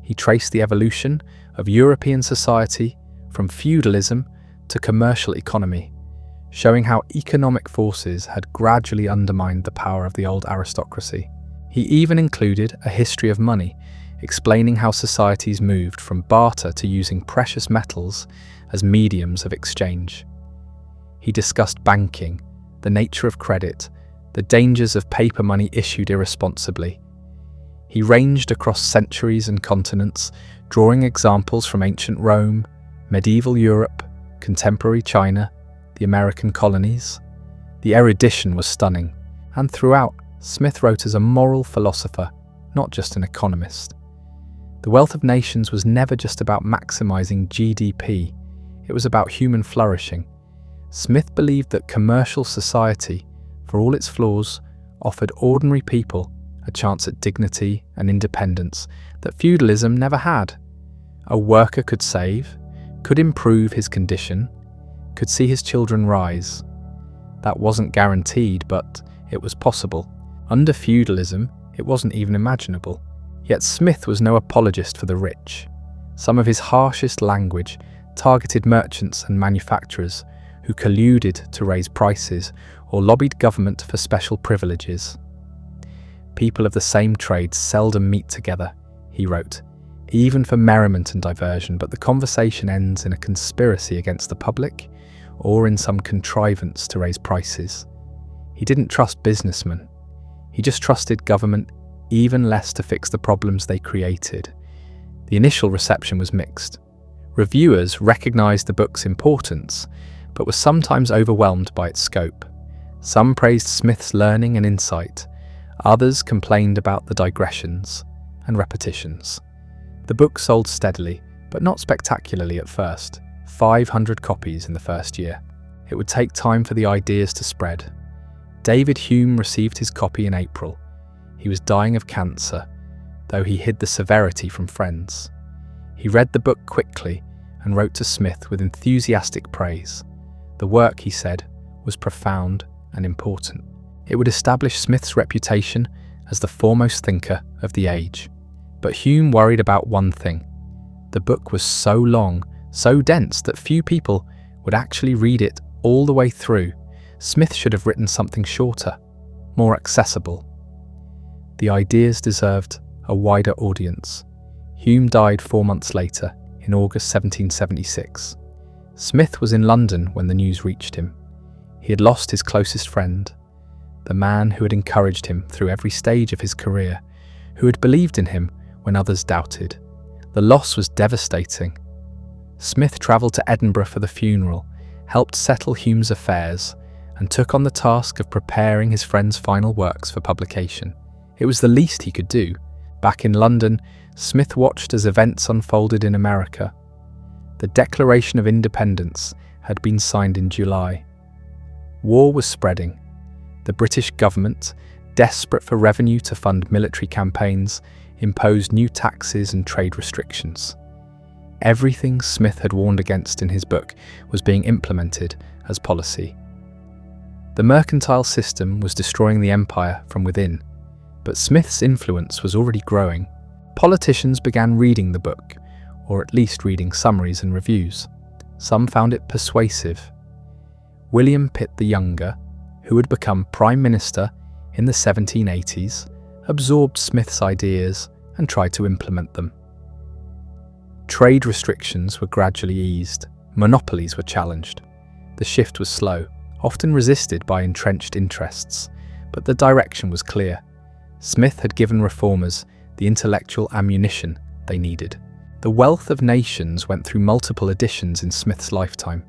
He traced the evolution of European society from feudalism to commercial economy, showing how economic forces had gradually undermined the power of the old aristocracy. He even included a history of money, explaining how societies moved from barter to using precious metals as mediums of exchange. He discussed banking, the nature of credit, the dangers of paper money issued irresponsibly. He ranged across centuries and continents, drawing examples from ancient Rome, medieval Europe, contemporary China, the American colonies. The erudition was stunning, and throughout, Smith wrote as a moral philosopher, not just an economist. The wealth of nations was never just about maximising GDP, it was about human flourishing. Smith believed that commercial society, for all its flaws, offered ordinary people a chance at dignity and independence that feudalism never had. A worker could save, could improve his condition, could see his children rise. That wasn't guaranteed, but it was possible. Under feudalism, it wasn't even imaginable. Yet Smith was no apologist for the rich. Some of his harshest language targeted merchants and manufacturers who colluded to raise prices or lobbied government for special privileges. People of the same trade seldom meet together, he wrote, even for merriment and diversion, but the conversation ends in a conspiracy against the public or in some contrivance to raise prices. He didn't trust businessmen. He just trusted government even less to fix the problems they created. The initial reception was mixed. Reviewers recognized the book's importance, but were sometimes overwhelmed by its scope. Some praised Smith's learning and insight. Others complained about the digressions and repetitions. The book sold steadily, but not spectacularly at first. 500 copies in the first year. It would take time for the ideas to spread. David Hume received his copy in April. He was dying of cancer, though he hid the severity from friends. He read the book quickly and wrote to Smith with enthusiastic praise. The work, he said, was profound and important. It would establish Smith's reputation as the foremost thinker of the age. But Hume worried about one thing. The book was so long, so dense that few people would actually read it all the way through. Smith should have written something shorter, more accessible. The ideas deserved a wider audience. Hume died 4 months later, in August 1776. Smith was in London when the news reached him. He had lost his closest friend, the man who had encouraged him through every stage of his career, who had believed in him when others doubted. The loss was devastating. Smith travelled to Edinburgh for the funeral, helped settle Hume's affairs, and took on the task of preparing his friend's final works for publication. It was the least he could do. Back in London, Smith watched as events unfolded in America. The Declaration of Independence had been signed in July. War was spreading. The British government, desperate for revenue to fund military campaigns, imposed new taxes and trade restrictions. Everything Smith had warned against in his book was being implemented as policy. The mercantile system was destroying the empire from within, but Smith's influence was already growing. Politicians began reading the book, or at least reading summaries and reviews. Some found it persuasive. William Pitt the Younger, who would become Prime Minister in the 1780s, absorbed Smith's ideas and tried to implement them. Trade restrictions were gradually eased. Monopolies were challenged. The shift was slow, often resisted by entrenched interests, but the direction was clear. Smith had given reformers the intellectual ammunition they needed. The Wealth of Nations went through multiple editions in Smith's lifetime.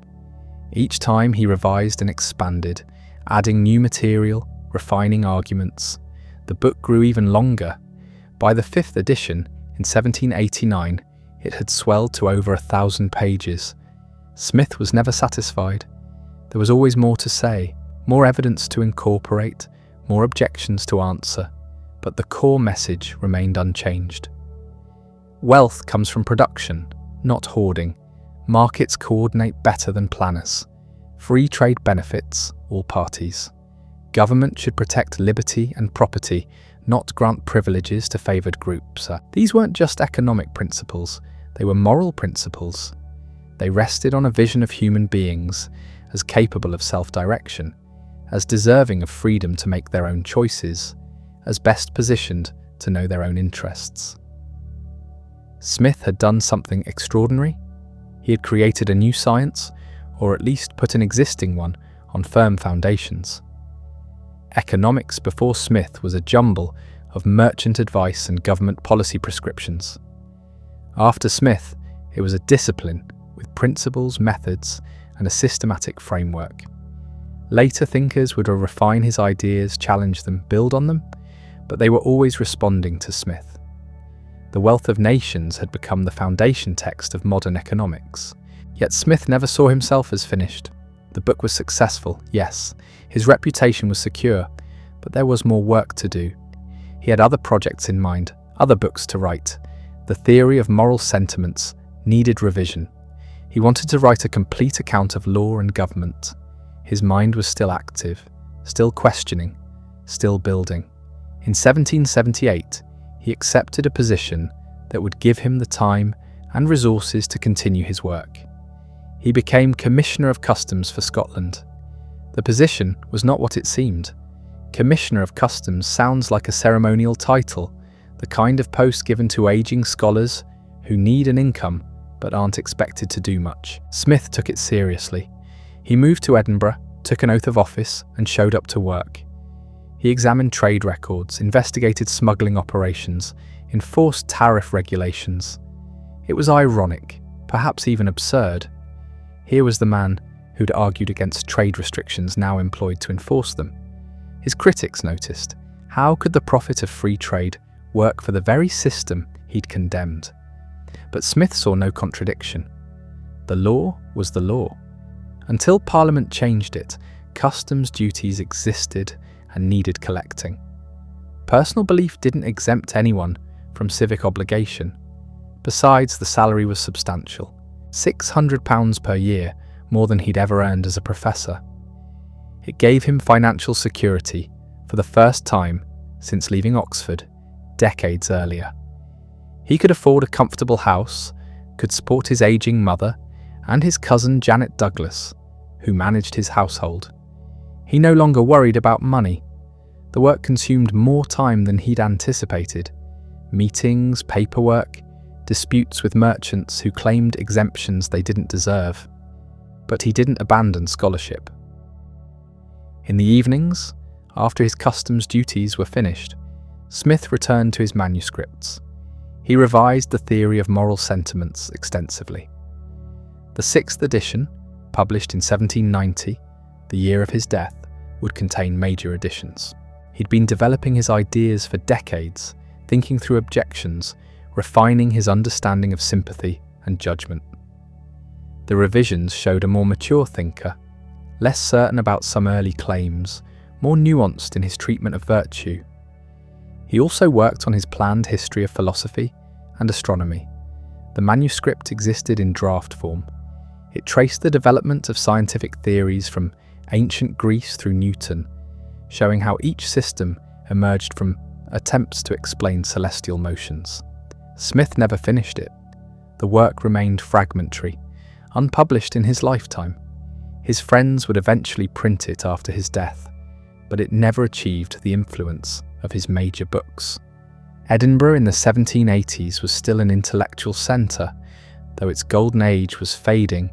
Each time he revised and expanded, adding new material, refining arguments. The book grew even longer. By the 5th edition, in 1789, it had swelled to over 1,000 pages. Smith was never satisfied. There was always more to say, more evidence to incorporate, more objections to answer, but the core message remained unchanged. Wealth comes from production, not hoarding. Markets coordinate better than planners. Free trade benefits all parties. Government should protect liberty and property, not grant privileges to favoured groups. These weren't just economic principles, they were moral principles. They rested on a vision of human beings as capable of self-direction, as deserving of freedom to make their own choices, as best positioned to know their own interests. Smith had done something extraordinary. He had created a new science, or at least put an existing one on firm foundations. Economics before Smith was a jumble of merchant advice and government policy prescriptions. After Smith, it was a discipline with principles, methods, and a systematic framework. Later thinkers would refine his ideas, challenge them, build on them, but they were always responding to Smith. The Wealth of Nations had become the foundation text of modern economics. Yet Smith never saw himself as finished. The book was successful, yes. His reputation was secure, but there was more work to do. He had other projects in mind, other books to write. The theory of moral sentiments needed revision. He wanted to write a complete account of law and government. His mind was still active, still questioning, still building. In 1778, he accepted a position that would give him the time and resources to continue his work. He became Commissioner of Customs for Scotland. The position was not what it seemed. Commissioner of Customs sounds like a ceremonial title, the kind of post given to aging scholars who need an income but aren't expected to do much. Smith took it seriously. He moved to Edinburgh, took an oath of office, and showed up to work. He examined trade records, investigated smuggling operations, enforced tariff regulations. It was ironic, perhaps even absurd. Here was the man who'd argued against trade restrictions now employed to enforce them. His critics noticed, how could the prophet of free trade work for the very system he'd condemned? But Smith saw no contradiction. The law was the law. Until Parliament changed it, customs duties existed and needed collecting. Personal belief didn't exempt anyone from civic obligation. Besides, the salary was substantial. £600 per year, more than he'd ever earned as a professor. It gave him financial security for the first time since leaving Oxford decades earlier. He could afford a comfortable house, could support his aging mother and his cousin Janet Douglas, who managed his household. He no longer worried about money. The work consumed more time than he'd anticipated. Meetings, paperwork, disputes with merchants who claimed exemptions they didn't deserve. But he didn't abandon scholarship. In the evenings, after his customs duties were finished, Smith returned to his manuscripts. He revised the theory of moral sentiments extensively. The sixth edition, published in 1790, the year of his death, would contain major additions. He'd been developing his ideas for decades, thinking through objections, refining his understanding of sympathy and judgment. The revisions showed a more mature thinker, less certain about some early claims, more nuanced in his treatment of virtue. He also worked on his planned history of philosophy and astronomy. The manuscript existed in draft form. It traced the development of scientific theories from ancient Greece through Newton, showing how each system emerged from attempts to explain celestial motions. Smith never finished it. The work remained fragmentary, unpublished in his lifetime. His friends would eventually print it after his death, but it never achieved the influence of his major books. Edinburgh in the 1780s was still an intellectual centre, though its golden age was fading.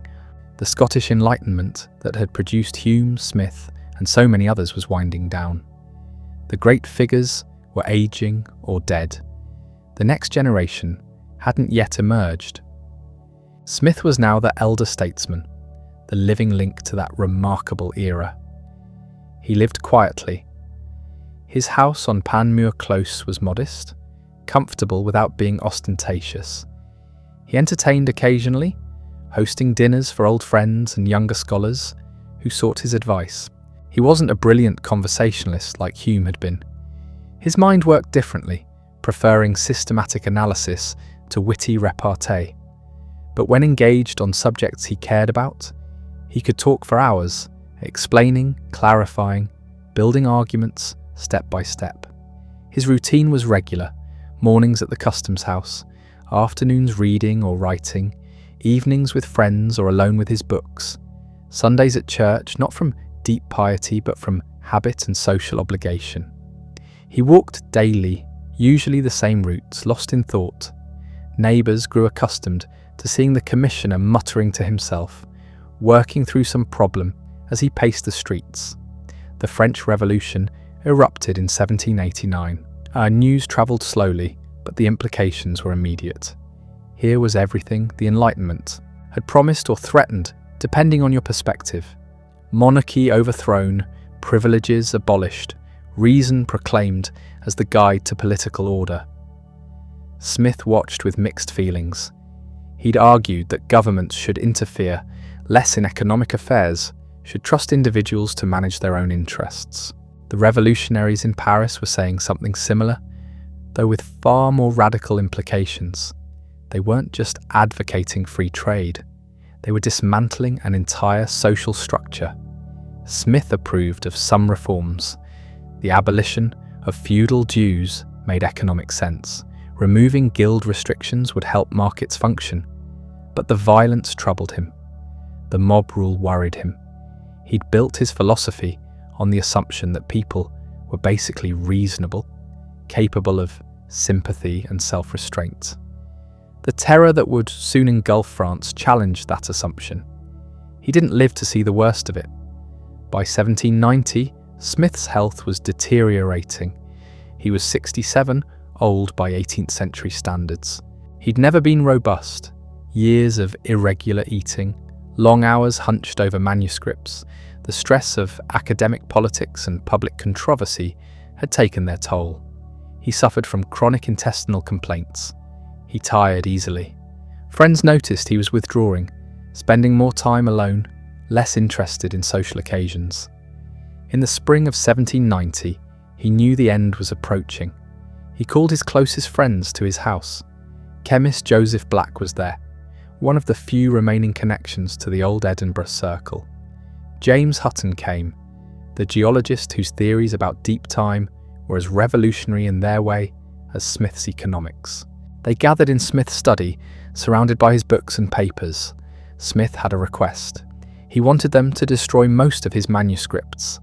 The Scottish Enlightenment that had produced Hume, Smith, and so many others was winding down. The great figures were ageing or dead. The next generation hadn't yet emerged. Smith was now the elder statesman, the living link to that remarkable era. He lived quietly. His house on Panmure Close was modest, comfortable without being ostentatious. He entertained occasionally, hosting dinners for old friends and younger scholars who sought his advice. He wasn't a brilliant conversationalist like Hume had been. His mind worked differently, preferring systematic analysis to witty repartee. But when engaged on subjects he cared about, he could talk for hours, explaining, clarifying, building arguments step by step. His routine was regular: mornings at the customs house, afternoons reading or writing, evenings with friends or alone with his books, Sundays at church, not from deep piety but from habit and social obligation. He walked daily, usually the same routes, lost in thought. Neighbours grew accustomed to seeing the commissioner muttering to himself, working through some problem as he paced the streets. The French Revolution erupted in 1789. Our news travelled slowly, but the implications were immediate. Here was everything the Enlightenment had promised or threatened, depending on your perspective. Monarchy overthrown, privileges abolished, reason proclaimed as the guide to political order. Smith watched with mixed feelings. He'd argued that governments should interfere less in economic affairs, should trust individuals to manage their own interests. The revolutionaries in Paris were saying something similar, though with far more radical implications. They weren't just advocating free trade, they were dismantling an entire social structure. Smith approved of some reforms. The abolition of feudal dues made economic sense. Removing guild restrictions would help markets function. But the violence troubled him. The mob rule worried him. He'd built his philosophy on the assumption that people were basically reasonable, capable of sympathy and self-restraint. The terror that would soon engulf France challenged that assumption. He didn't live to see the worst of it. By 1790, Smith's health was deteriorating. He was 67, old by 18th century standards. He'd never been robust. Years of irregular eating, long hours hunched over manuscripts, the stress of academic politics and public controversy had taken their toll. He suffered from chronic intestinal complaints. He tired easily. Friends noticed he was withdrawing, spending more time alone, less interested in social occasions. In the spring of 1790, he knew the end was approaching. He called his closest friends to his house. Chemist Joseph Black was there, one of the few remaining connections to the old Edinburgh circle. James Hutton came, the geologist whose theories about deep time were as revolutionary in their way as Smith's economics. They gathered in Smith's study, surrounded by his books and papers. Smith had a request. He wanted them to destroy most of his manuscripts.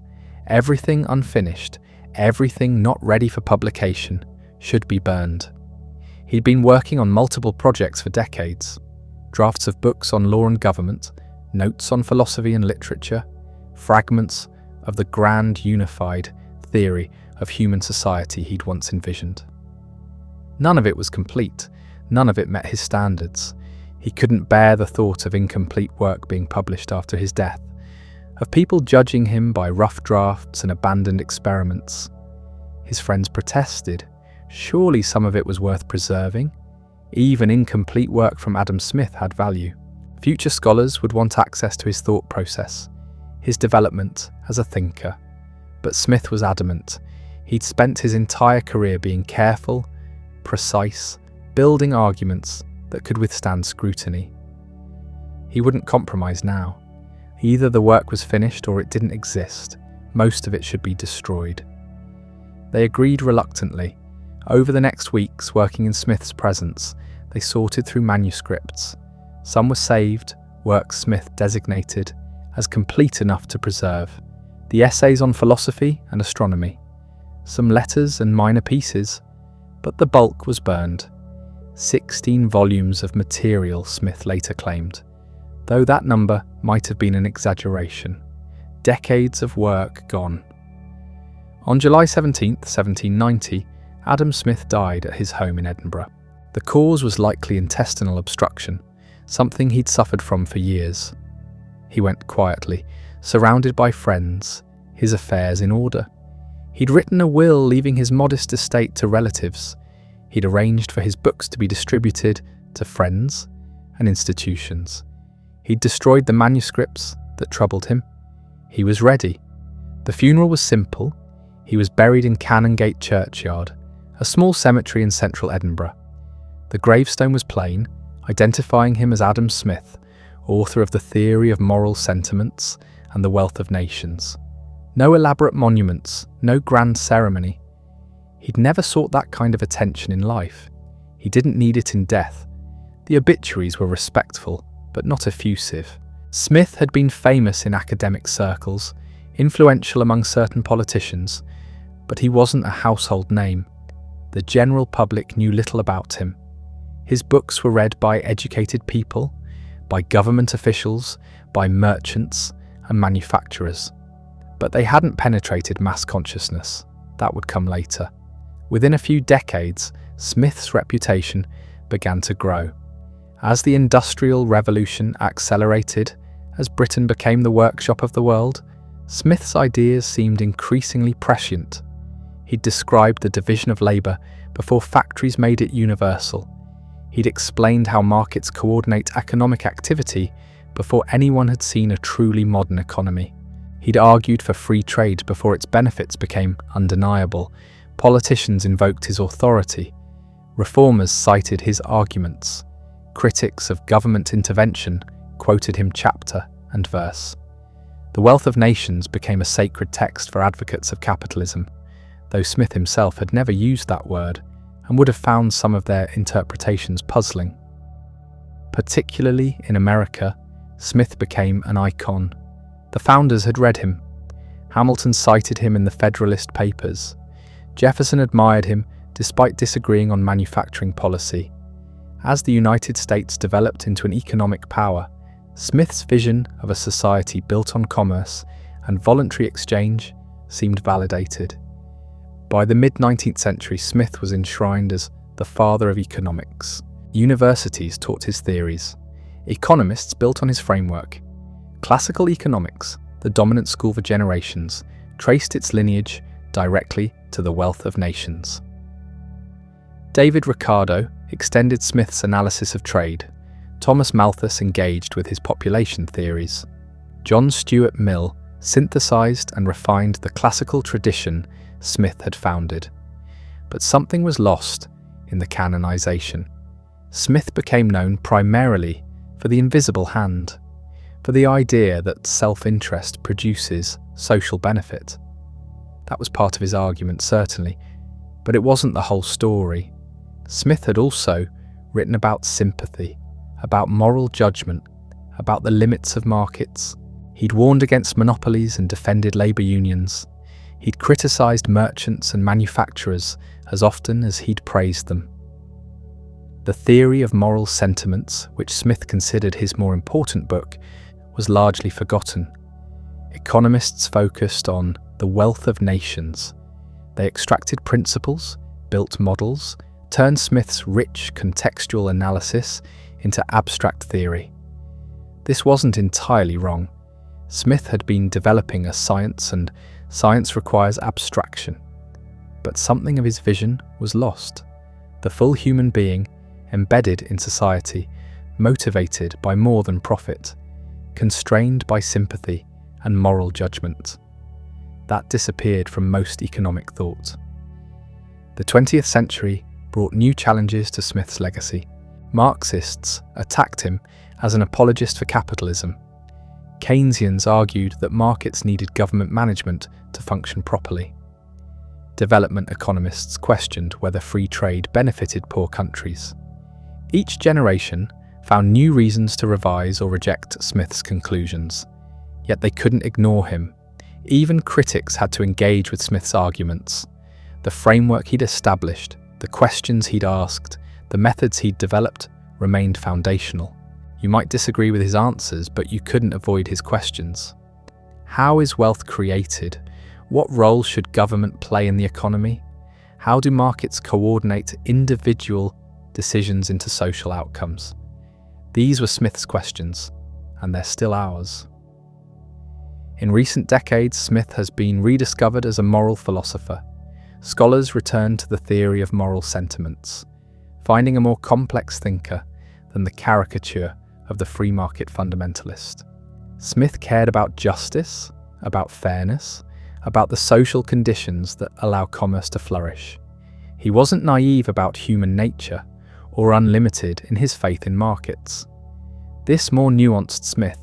Everything unfinished, everything not ready for publication, should be burned. He'd been working on multiple projects for decades. Drafts of books on law and government, notes on philosophy and literature, fragments of the grand unified theory of human society he'd once envisioned. None of it was complete, none of it met his standards. He couldn't bear the thought of incomplete work being published after his death, of people judging him by rough drafts and abandoned experiments. His friends protested. Surely some of it was worth preserving. Even incomplete work from Adam Smith had value. Future scholars would want access to his thought process, his development as a thinker. But Smith was adamant. He'd spent his entire career being careful, precise, building arguments that could withstand scrutiny. He wouldn't compromise now. Either the work was finished or it didn't exist. Most of it should be destroyed. They agreed reluctantly. Over the next weeks, working in Smith's presence, they sorted through manuscripts. Some were saved, works Smith designated as complete enough to preserve. The essays on philosophy and astronomy. Some letters and minor pieces, but the bulk was burned. 16 volumes of material, Smith later claimed, though that number might have been an exaggeration. Decades of work gone. On July 17, 1790, Adam Smith died at his home in Edinburgh. The cause was likely intestinal obstruction, something he'd suffered from for years. He went quietly, surrounded by friends, his affairs in order. He'd written a will leaving his modest estate to relatives. He'd arranged for his books to be distributed to friends and institutions. He'd destroyed the manuscripts that troubled him. He was ready. The funeral was simple. He was buried in Canongate Churchyard, a small cemetery in central Edinburgh. The gravestone was plain, identifying him as Adam Smith, author of the theory of moral sentiments and the wealth of nations. No elaborate monuments, no grand ceremony. He'd never sought that kind of attention in life. He didn't need it in death. The obituaries were respectful, but not effusive. Smith had been famous in academic circles, influential among certain politicians, but he wasn't a household name. The general public knew little about him. His books were read by educated people, by government officials, by merchants and manufacturers. But they hadn't penetrated mass consciousness. That would come later. Within a few decades, Smith's reputation began to grow. As the Industrial Revolution accelerated, as Britain became the workshop of the world, Smith's ideas seemed increasingly prescient. He'd described the division of labour before factories made it universal. He'd explained how markets coordinate economic activity before anyone had seen a truly modern economy. He'd argued for free trade before its benefits became undeniable. Politicians invoked his authority. Reformers cited his arguments. Critics of government intervention quoted him chapter and verse. The Wealth of Nations became a sacred text for advocates of capitalism, though Smith himself had never used that word and would have found some of their interpretations puzzling. Particularly in America, Smith became an icon. The founders had read him. Hamilton cited him in the Federalist Papers. Jefferson admired him despite disagreeing on manufacturing policy. As the United States developed into an economic power, Smith's vision of a society built on commerce and voluntary exchange seemed validated. By the mid-19th century, Smith was enshrined as the father of economics. Universities taught his theories. Economists built on his framework. Classical economics, the dominant school for generations, traced its lineage directly to the Wealth of Nations. David Ricardo extended Smith's analysis of trade. Thomas Malthus engaged with his population theories. John Stuart Mill synthesized and refined the classical tradition Smith had founded. But something was lost in the canonization. Smith became known primarily for the invisible hand, for the idea that self-interest produces social benefit. That was part of his argument, certainly, but it wasn't the whole story. Smith had also written about sympathy, about moral judgment, about the limits of markets. He'd warned against monopolies and defended labour unions. He'd criticised merchants and manufacturers as often as he'd praised them. The Theory of Moral Sentiments, which Smith considered his more important book, was largely forgotten. Economists focused on the wealth of nations. They extracted principles, built models, turned Smith's rich contextual analysis into abstract theory. This wasn't entirely wrong. Smith had been developing a science, and science requires abstraction. But something of his vision was lost. The full human being, embedded in society, motivated by more than profit, constrained by sympathy and moral judgment. That disappeared from most economic thought. The 20th century brought new challenges to Smith's legacy. Marxists attacked him as an apologist for capitalism. Keynesians argued that markets needed government management to function properly. Development economists questioned whether free trade benefited poor countries. Each generation found new reasons to revise or reject Smith's conclusions, yet they couldn't ignore him. Even critics had to engage with Smith's arguments. The framework he'd established, the questions he'd asked, the methods he'd developed remained foundational. You might disagree with his answers, but you couldn't avoid his questions. How is wealth created? What role should government play in the economy? How do markets coordinate individual decisions into social outcomes? These were Smith's questions, and they're still ours. In recent decades, Smith has been rediscovered as a moral philosopher. Scholars return to the theory of moral sentiments, finding a more complex thinker than the caricature of the free market fundamentalist. Smith cared about justice, about fairness, about the social conditions that allow commerce to flourish. He wasn't naive about human nature or unlimited in his faith in markets. This more nuanced Smith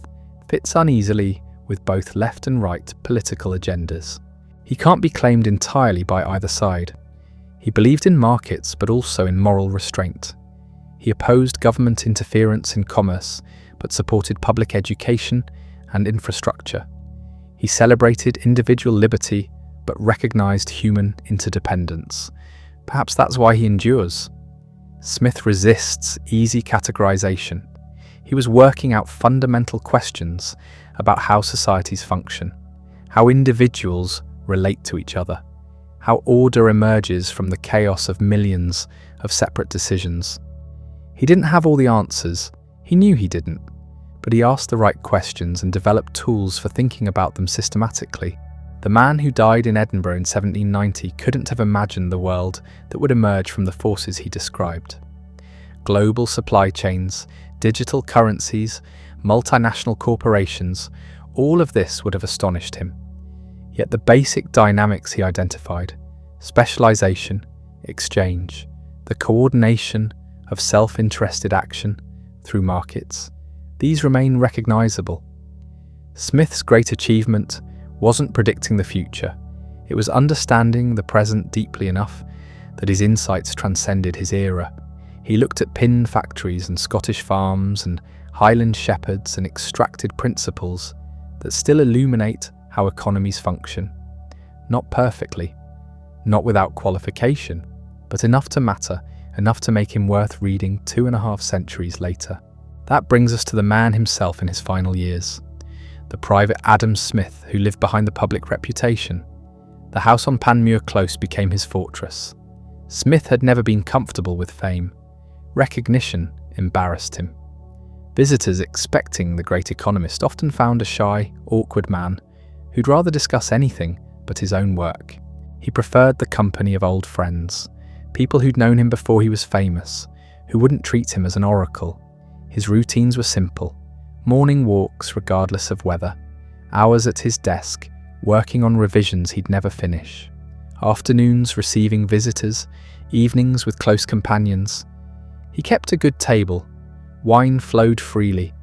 fits uneasily with both left and right political agendas. He can't be claimed entirely by either side. He believed in markets but also in moral restraint. He opposed government interference in commerce but supported public education and infrastructure. He celebrated individual liberty but recognized human interdependence. Perhaps that's why he endures. Smith resists easy categorization. He was working out fundamental questions about how societies function, how individuals relate to each other, how order emerges from the chaos of millions of separate decisions. He didn't have all the answers. He knew he didn't, but he asked the right questions and developed tools for thinking about them systematically. The man who died in Edinburgh in 1790 couldn't have imagined the world that would emerge from the forces he described. Global supply chains, digital currencies, multinational corporations, all of this would have astonished him. Yet the basic dynamics he identified, specialization, exchange, the coordination of self-interested action through markets, these remain recognizable. Smith's great achievement wasn't predicting the future, it was understanding the present deeply enough that his insights transcended his era. He looked at pin factories and Scottish farms and Highland shepherds and extracted principles that still illuminate how economies function. Not perfectly, not without qualification, but enough to matter, enough to make him worth reading 2.5 centuries later. That brings us to the man himself in his final years. The private Adam Smith who lived behind the public reputation. The house on Panmure Close became his fortress. Smith had never been comfortable with fame. Recognition embarrassed him. Visitors expecting the great economist often found a shy, awkward man who'd rather discuss anything but his own work. He preferred the company of old friends, people who'd known him before he was famous, who wouldn't treat him as an oracle. His routines were simple: morning walks regardless of weather, hours at his desk, working on revisions he'd never finish, afternoons receiving visitors, evenings with close companions. He kept a good table, wine flowed freely,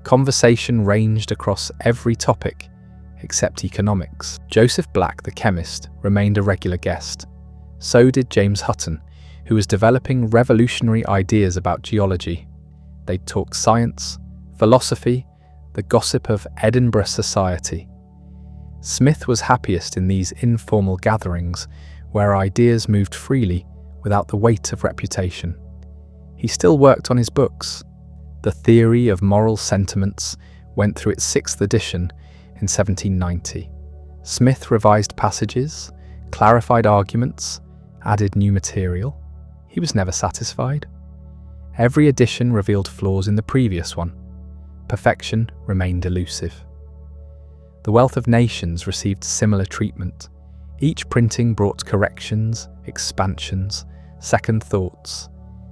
conversation ranged across every topic except economics. Joseph Black, the chemist, remained a regular guest. So did James Hutton, who was developing revolutionary ideas about geology. They'd talk science, philosophy, the gossip of Edinburgh society. Smith was happiest in these informal gatherings where ideas moved freely without the weight of reputation. He still worked on his books. The Theory of Moral Sentiments went through its 6th edition in 1790. Smith revised passages, clarified arguments, added new material. He was never satisfied. Every edition revealed flaws in the previous one. Perfection remained elusive. The Wealth of Nations received similar treatment. Each printing brought corrections, expansions, second thoughts.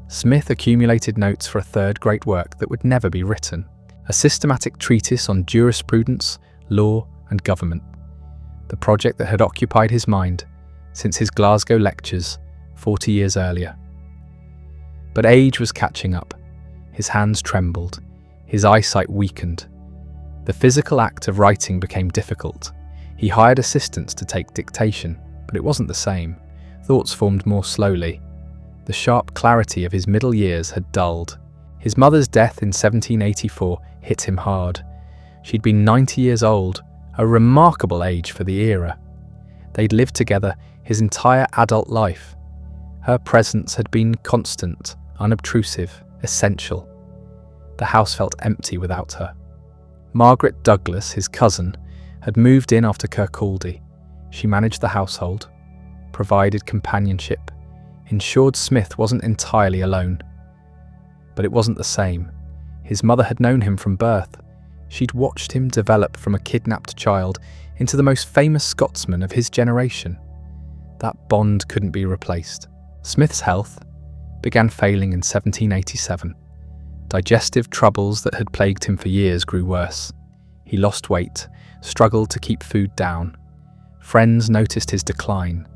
Smith accumulated notes for a third great work that would never be written, a systematic treatise on jurisprudence, law, and government, the project that had occupied his mind since his Glasgow lectures 40 years earlier. But age was catching up. His hands trembled, his eyesight weakened. The physical act of writing became difficult. He hired assistants to take dictation, but it wasn't the same. Thoughts formed more slowly. The sharp clarity of his middle years had dulled. His mother's death in 1784 hit him hard. She'd been 90 years old, a remarkable age for the era. They'd lived together his entire adult life. Her presence had been constant, unobtrusive, essential. The house felt empty without her. Margaret Douglas, his cousin, had moved in after Kirkcaldy. She managed the household, provided companionship, ensured Smith wasn't entirely alone. But it wasn't the same. His mother had known him from birth. She'd watched him develop from a kidnapped child into the most famous Scotsman of his generation. That bond couldn't be replaced. Smith's health began failing in 1787. Digestive troubles that had plagued him for years grew worse. He lost weight, struggled to keep food down. Friends noticed his decline.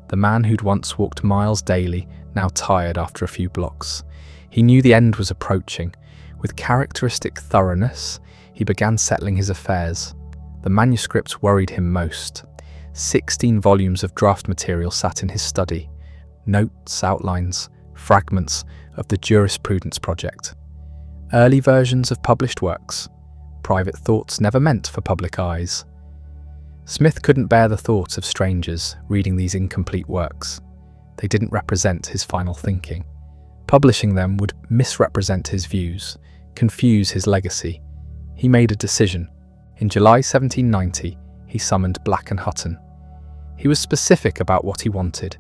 The man who'd once walked miles daily now tired after a few blocks. He knew the end was approaching. With characteristic thoroughness, he began settling his affairs. The manuscripts worried him most. 16 volumes of draft material sat in his study. Notes, outlines, fragments of the jurisprudence project. Early versions of published works. Private thoughts never meant for public eyes. Smith couldn't bear the thought of strangers reading these incomplete works. They didn't represent his final thinking. Publishing them would misrepresent his views, confuse his legacy. He made a decision. In July 1790, he summoned Black and Hutton. He was specific about what he wanted.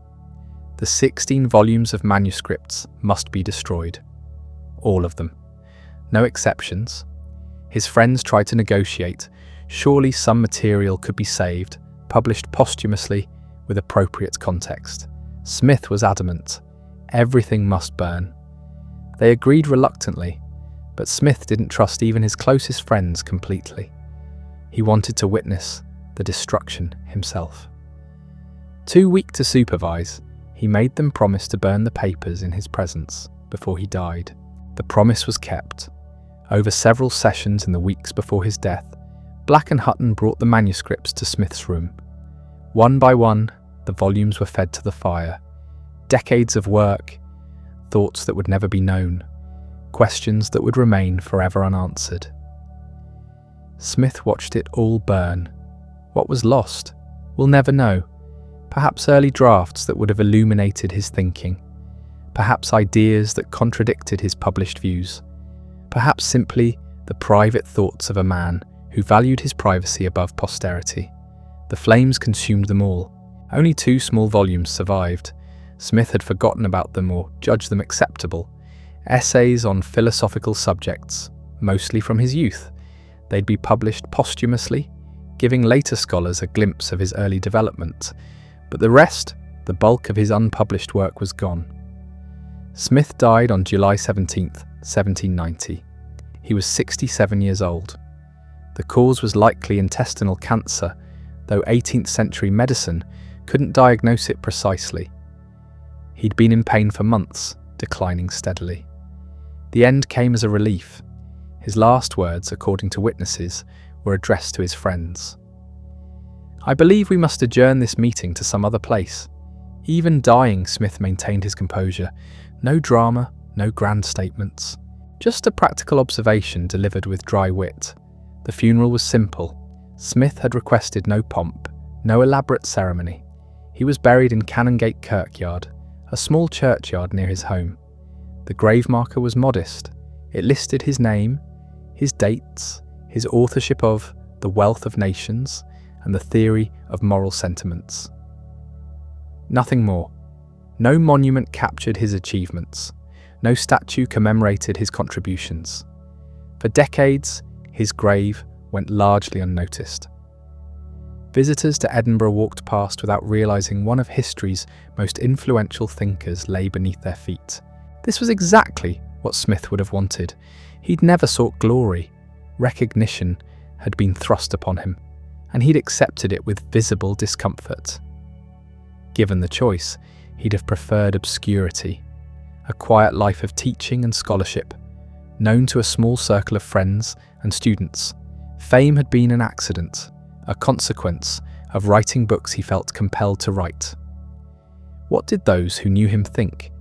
The 16 volumes of manuscripts must be destroyed. All of them. No exceptions. His friends tried to negotiate. Surely some material could be saved, published posthumously with appropriate context. Smith was adamant. Everything must burn. They agreed reluctantly, But Smith didn't trust even his closest friends completely. He wanted to witness the destruction himself. Too weak to supervise, he made them promise to burn the papers in his presence before he died. The promise was kept. Over several sessions in the weeks before his death, Black and Hutton brought the manuscripts to Smith's room. One by one, the volumes were fed to the fire. Decades of work, thoughts that would never be known, questions that would remain forever unanswered. Smith watched it all burn. What was lost? We'll never know. Perhaps early drafts that would have illuminated his thinking. Perhaps ideas that contradicted his published views. Perhaps simply the private thoughts of a man who valued his privacy above posterity. The flames consumed them all. Only 2 small volumes survived. Smith had forgotten about them or judged them acceptable. Essays on philosophical subjects, mostly from his youth. They'd be published posthumously, giving later scholars a glimpse of his early development. But the rest, the bulk of his unpublished work, was gone. Smith died on July 17, 1790. He was 67 years old. The cause was likely intestinal cancer, though 18th century medicine couldn't diagnose it precisely. He'd been in pain for months, declining steadily. The end came as a relief. His last words, according to witnesses, were addressed to his friends. "I believe we must adjourn this meeting to some other place." Even dying, Smith maintained his composure. No drama, no grand statements. Just a practical observation delivered with dry wit. The funeral was simple. Smith had requested no pomp, no elaborate ceremony. He was buried in Canongate Kirkyard, a small churchyard near his home. The grave marker was modest. It listed his name, his dates, his authorship of The Wealth of Nations, and the Theory of Moral Sentiments. Nothing more. No monument captured his achievements. No statue commemorated his contributions. For decades, his grave went largely unnoticed. Visitors to Edinburgh walked past without realising one of history's most influential thinkers lay beneath their feet. This was exactly what Smith would have wanted. He'd never sought glory. Recognition had been thrust upon him, and he'd accepted it with visible discomfort. Given the choice, he'd have preferred obscurity, a quiet life of teaching and scholarship, known to a small circle of friends and students. Fame had been an accident, a consequence of writing books he felt compelled to write. What did those who knew him think?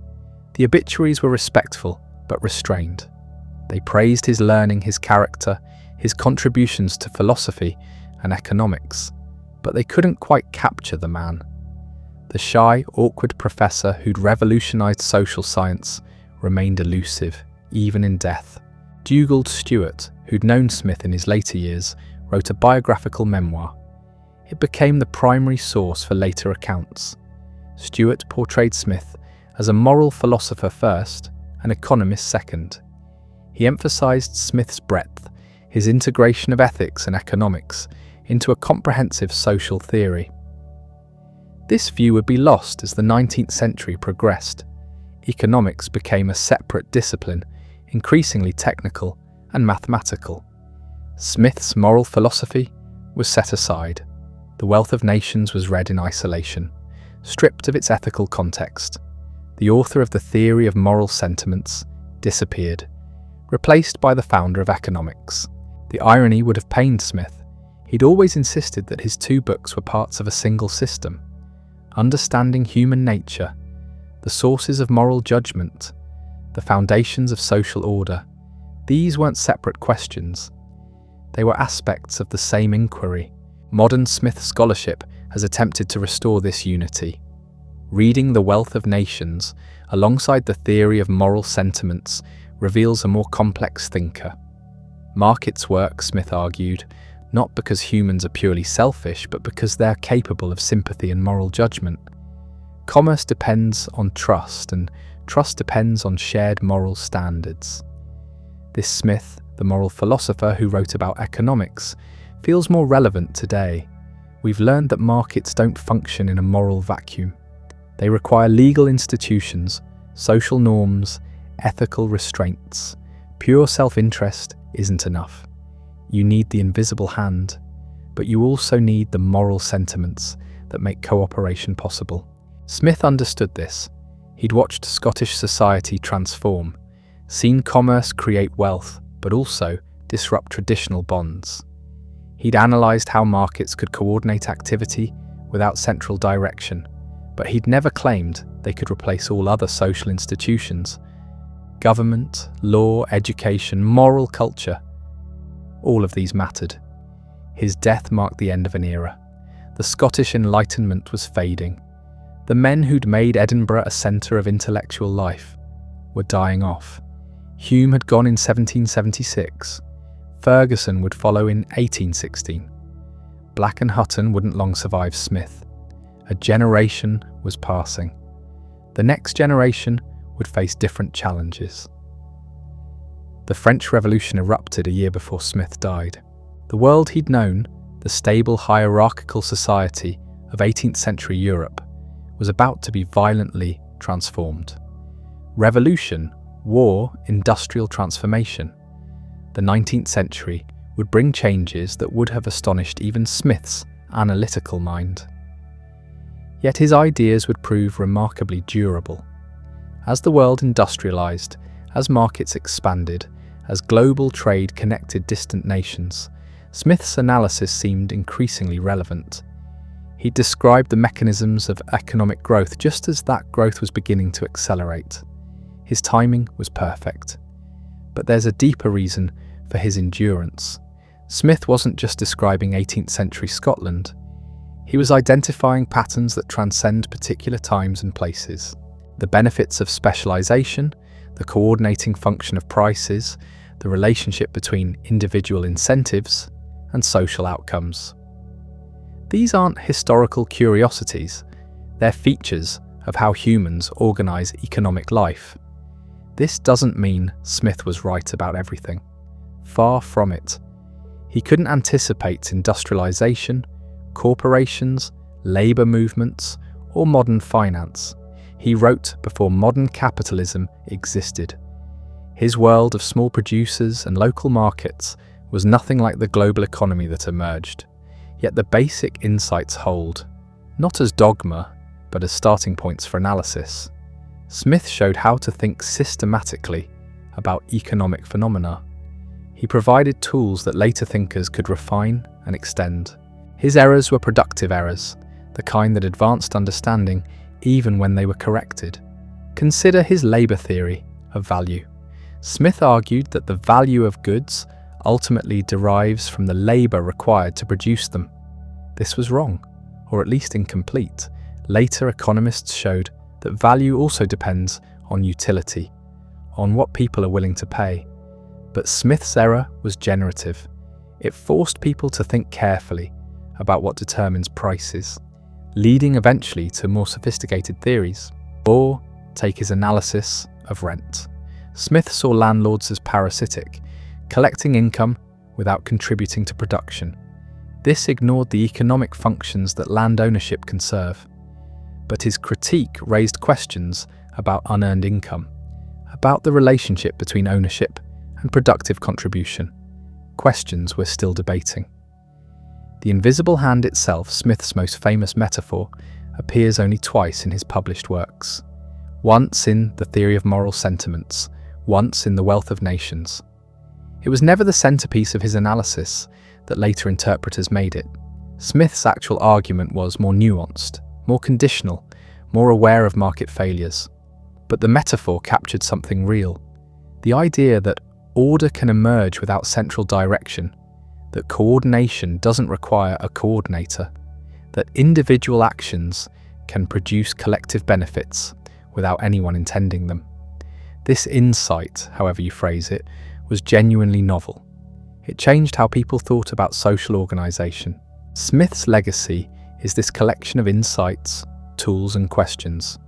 The obituaries were respectful but restrained. They praised his learning, his character, his contributions to philosophy and economics, but they couldn't quite capture the man. The shy, awkward professor who'd revolutionised social science remained elusive, even in death. Dugald Stewart, who'd known Smith in his later years, wrote a biographical memoir. It became the primary source for later accounts. Stewart portrayed Smith as a moral philosopher first, an economist second. He emphasised Smith's breadth, his integration of ethics and economics into a comprehensive social theory. This view would be lost as the 19th century progressed. Economics became a separate discipline, increasingly technical and mathematical. Smith's moral philosophy was set aside. The Wealth of Nations was read in isolation, stripped of its ethical context. The author of the Theory of Moral Sentiments disappeared, replaced by the founder of economics. The irony would have pained Smith. He'd always insisted that his 2 books were parts of a single system. Understanding human nature, the sources of moral judgment, the foundations of social order. These weren't separate questions. They were aspects of the same inquiry. Modern Smith scholarship has attempted to restore this unity. Reading The Wealth of Nations alongside the Theory of Moral Sentiments reveals a more complex thinker. Markets work, Smith argued, not because humans are purely selfish, but because they're capable of sympathy and moral judgment. Commerce depends on trust, and trust depends on shared moral standards. This Smith, the moral philosopher who wrote about economics, feels more relevant today. We've learned that markets don't function in a moral vacuum. They require legal institutions, social norms, ethical restraints, Pure self-interest isn't enough. You need the invisible hand, but you also need the moral sentiments that make cooperation possible. Smith understood this. He'd watched Scottish society transform, seen commerce create wealth, but also disrupt traditional bonds. He'd analysed how markets could coordinate activity without central direction, but he'd never claimed they could replace all other social institutions. Government, law, education, moral culture, all of these mattered. His death marked the end of an era. The Scottish Enlightenment was fading. The men who'd made Edinburgh a centre of intellectual life were dying off. Hume had gone in 1776. Ferguson would follow in 1816. Black and Hutton wouldn't long survive Smith. A generation was passing. The next generation would face different challenges. The French Revolution erupted a year before Smith died. The world he'd known, the stable hierarchical society of 18th century Europe, was about to be violently transformed. Revolution, war, industrial transformation. The 19th century would bring changes that would have astonished even Smith's analytical mind. Yet his ideas would prove remarkably durable. As the world industrialized, as markets expanded, as global trade connected distant nations, Smith's analysis seemed increasingly relevant. He described the mechanisms of economic growth just as that growth was beginning to accelerate. His timing was perfect. But there's a deeper reason for his endurance. Smith wasn't just describing 18th century Scotland. He was identifying patterns that transcend particular times and places. The benefits of specialization, the coordinating function of prices, the relationship between individual incentives and social outcomes. These aren't historical curiosities, they're features of how humans organize economic life. This doesn't mean Smith was right about everything. Far from it. He couldn't anticipate industrialization, corporations, labor movements, or modern finance. He wrote before modern capitalism existed. His world of small producers and local markets was nothing like the global economy that emerged. Yet the basic insights hold, not as dogma, but as starting points for analysis. Smith showed how to think systematically about economic phenomena. He provided tools that later thinkers could refine and extend. His errors were productive errors, the kind that advanced understanding even when they were corrected. Consider his labour theory of value. Smith argued that the value of goods ultimately derives from the labour required to produce them. This was wrong, or at least incomplete. Later economists showed that value also depends on utility, on what people are willing to pay. But Smith's error was generative. It forced people to think carefully about what determines prices, leading eventually to more sophisticated theories. Or take his analysis of rent. Smith saw landlords as parasitic, collecting income without contributing to production. This ignored the economic functions that land ownership can serve. But his critique raised questions about unearned income, about the relationship between ownership and productive contribution. Questions we're still debating. The invisible hand itself, Smith's most famous metaphor, appears only twice in his published works. Once in The Theory of Moral Sentiments, once in The Wealth of Nations. It was never the centerpiece of his analysis that later interpreters made it. Smith's actual argument was more nuanced, more conditional, more aware of market failures. But the metaphor captured something real. The idea that order can emerge without central direction, that coordination doesn't require a coordinator, that individual actions can produce collective benefits without anyone intending them. This insight, however you phrase it, was genuinely novel. It changed how people thought about social organisation. Smith's legacy is this collection of insights, tools and questions.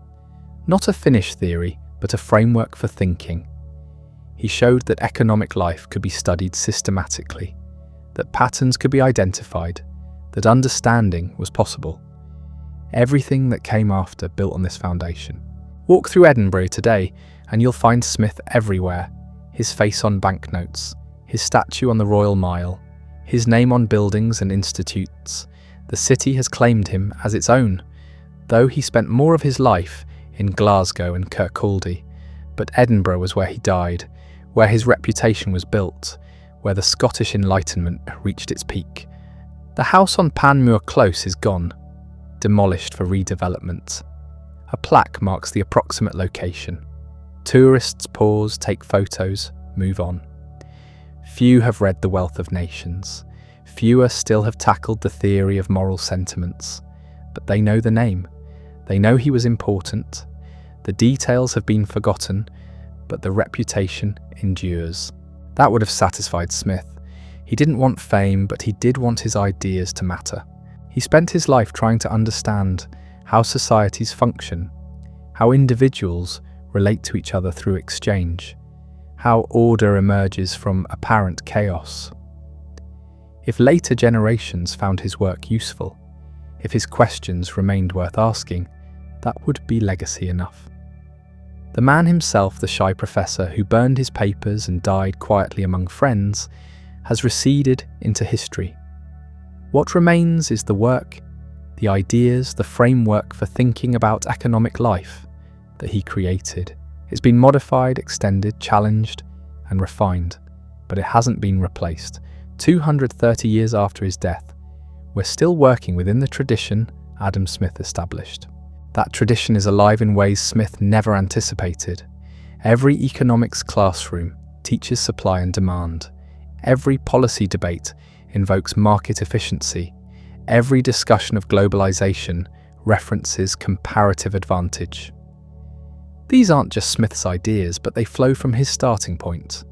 Not a finished theory, but a framework for thinking. He showed that economic life could be studied systematically, that patterns could be identified, that understanding was possible. Everything that came after built on this foundation. Walk through Edinburgh today and you'll find Smith everywhere. his face on banknotes, his statue on the Royal Mile, his name on buildings and institutes. The city has claimed him as its own, though he spent more of his life in Glasgow and Kirkcaldy. But Edinburgh was where he died, where his reputation was built, where the Scottish Enlightenment reached its peak. The house on Panmure Close is gone, demolished for redevelopment. A plaque marks the approximate location. Tourists pause, take photos, move on. Few have read The Wealth of Nations. Fewer still have tackled the theory of moral sentiments. But they know the name. They know he was important. The details have been forgotten, but the reputation endures. That would have satisfied Smith. He didn't want fame, but he did want his ideas to matter. He spent his life trying to understand how societies function, how individuals relate to each other through exchange, how order emerges from apparent chaos. If later generations found his work useful, if his questions remained worth asking, that would be legacy enough. The man himself, the shy professor who burned his papers and died quietly among friends, has receded into history. What remains is the work, the ideas, the framework for thinking about economic life that he created. It's been modified, extended, challenged, and refined, but it hasn't been replaced. 230 years after his death, we're still working within the tradition Adam Smith established. That tradition is alive in ways Smith never anticipated. Every economics classroom teaches supply and demand. Every policy debate invokes market efficiency. Every discussion of globalization references comparative advantage. These aren't just Smith's ideas, but they flow from his starting point.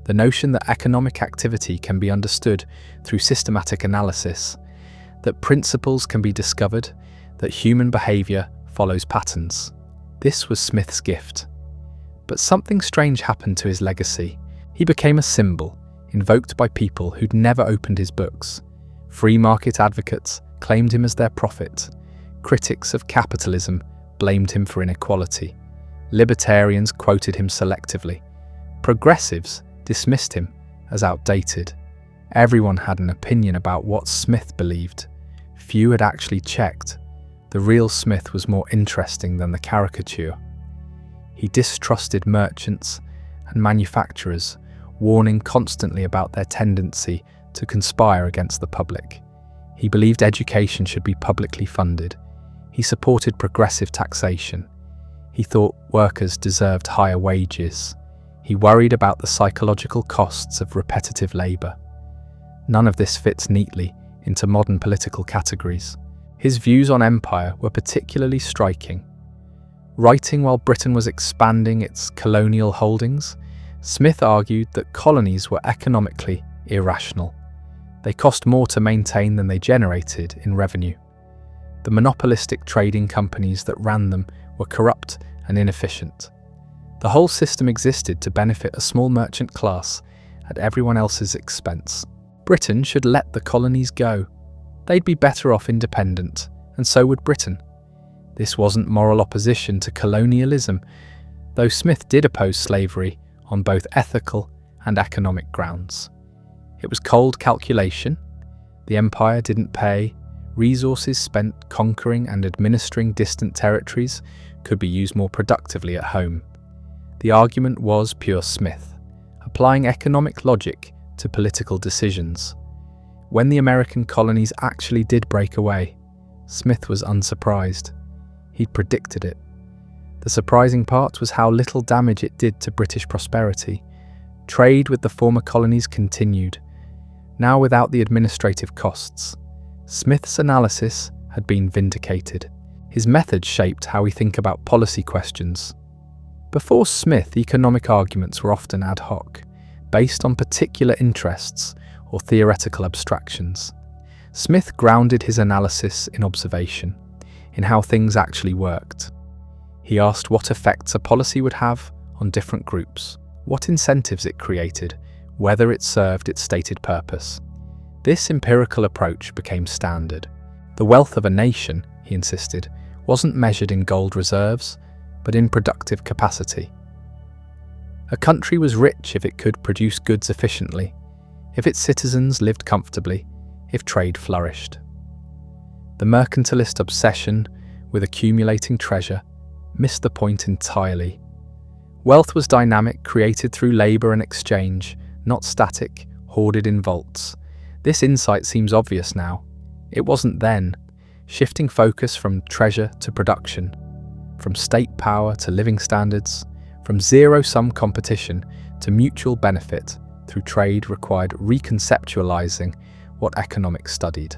The notion that economic activity can be understood through systematic analysis, that principles can be discovered, that human behavior follows patterns. This was Smith's gift. But something strange happened to his legacy. He became a symbol, invoked by people who'd never opened his books. Free market advocates claimed him as their prophet. Critics of capitalism blamed him for inequality. Libertarians quoted him selectively. Progressives dismissed him as outdated. Everyone had an opinion about what Smith believed. Few had actually checked. The real Smith was more interesting than the caricature. He distrusted merchants and manufacturers, warning constantly about their tendency to conspire against the public. He believed education should be publicly funded. He supported progressive taxation. He thought workers deserved higher wages. He worried about the psychological costs of repetitive labour. None of this fits neatly into modern political categories. His views on empire were particularly striking. Writing while Britain was expanding its colonial holdings, Smith argued that colonies were economically irrational. They cost more to maintain than they generated in revenue. The monopolistic trading companies that ran them were corrupt and inefficient. The whole system existed to benefit a small merchant class at everyone else's expense. Britain should let the colonies go. They'd be better off independent, and so would Britain. This wasn't moral opposition to colonialism, though Smith did oppose slavery on both ethical and economic grounds. It was cold calculation. The empire didn't pay. Resources spent conquering and administering distant territories could be used more productively at home. The argument was pure Smith, applying economic logic to political decisions. When the American colonies actually did break away, Smith was unsurprised. He'd predicted it. The surprising part was how little damage it did to British prosperity. Trade with the former colonies continued, now without the administrative costs. Smith's analysis had been vindicated. His methods shaped how we think about policy questions. Before Smith, economic arguments were often ad hoc, based on particular interests or theoretical abstractions. Smith grounded his analysis in observation, in how things actually worked. He asked what effects a policy would have on different groups, what incentives it created, whether it served its stated purpose. This empirical approach became standard. The wealth of a nation, he insisted, wasn't measured in gold reserves, but in productive capacity. A country was rich if it could produce goods efficiently, if its citizens lived comfortably, if trade flourished. The mercantilist obsession with accumulating treasure missed the point entirely. Wealth was dynamic, created through labour and exchange, not static, hoarded in vaults. This insight seems obvious now. It wasn't then. Shifting focus from treasure to production, from state power to living standards, from zero-sum competition to mutual benefit through trade required reconceptualizing what economics studied.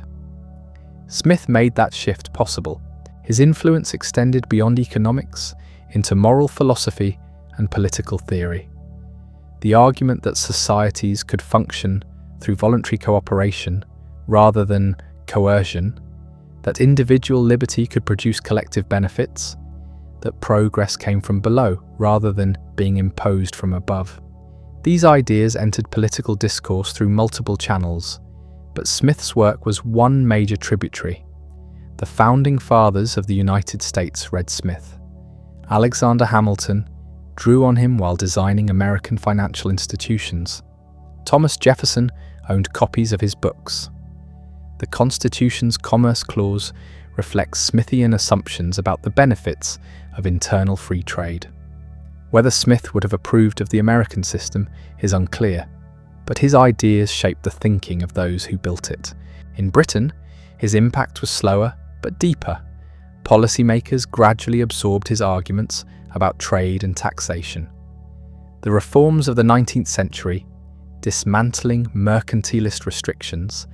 Smith made that shift possible. His influence extended beyond economics into moral philosophy and political theory. The argument that societies could function through voluntary cooperation rather than coercion, that individual liberty could produce collective benefits, that progress came from below rather than being imposed from above. These ideas entered political discourse through multiple channels, but Smith's work was one major tributary. The founding fathers of the United States read Smith. Alexander Hamilton drew on him while designing American financial institutions. Thomas Jefferson owned copies of his books. The Constitution's Commerce Clause reflects Smithian assumptions about the benefits of internal free trade. Whether Smith would have approved of the American system is unclear, but his ideas shaped the thinking of those who built it. In Britain, his impact was slower but deeper. Policymakers gradually absorbed his arguments about trade and taxation. The reforms of the 19th century, dismantling mercantilist restrictions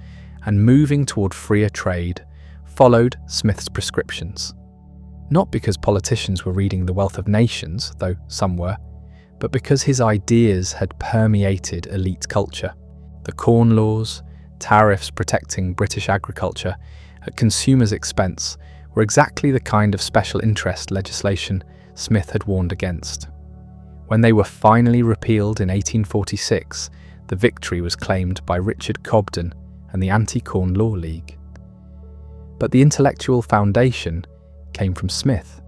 and moving toward freer trade, followed Smith's prescriptions. Not because politicians were reading The Wealth of Nations, though some were, but because his ideas had permeated elite culture. The Corn Laws, tariffs protecting British agriculture at consumers' expense, were exactly the kind of special interest legislation Smith had warned against. When they were finally repealed in 1846, the victory was claimed by Richard Cobden and the Anti-Corn Law League. But the intellectual foundation came from Smith.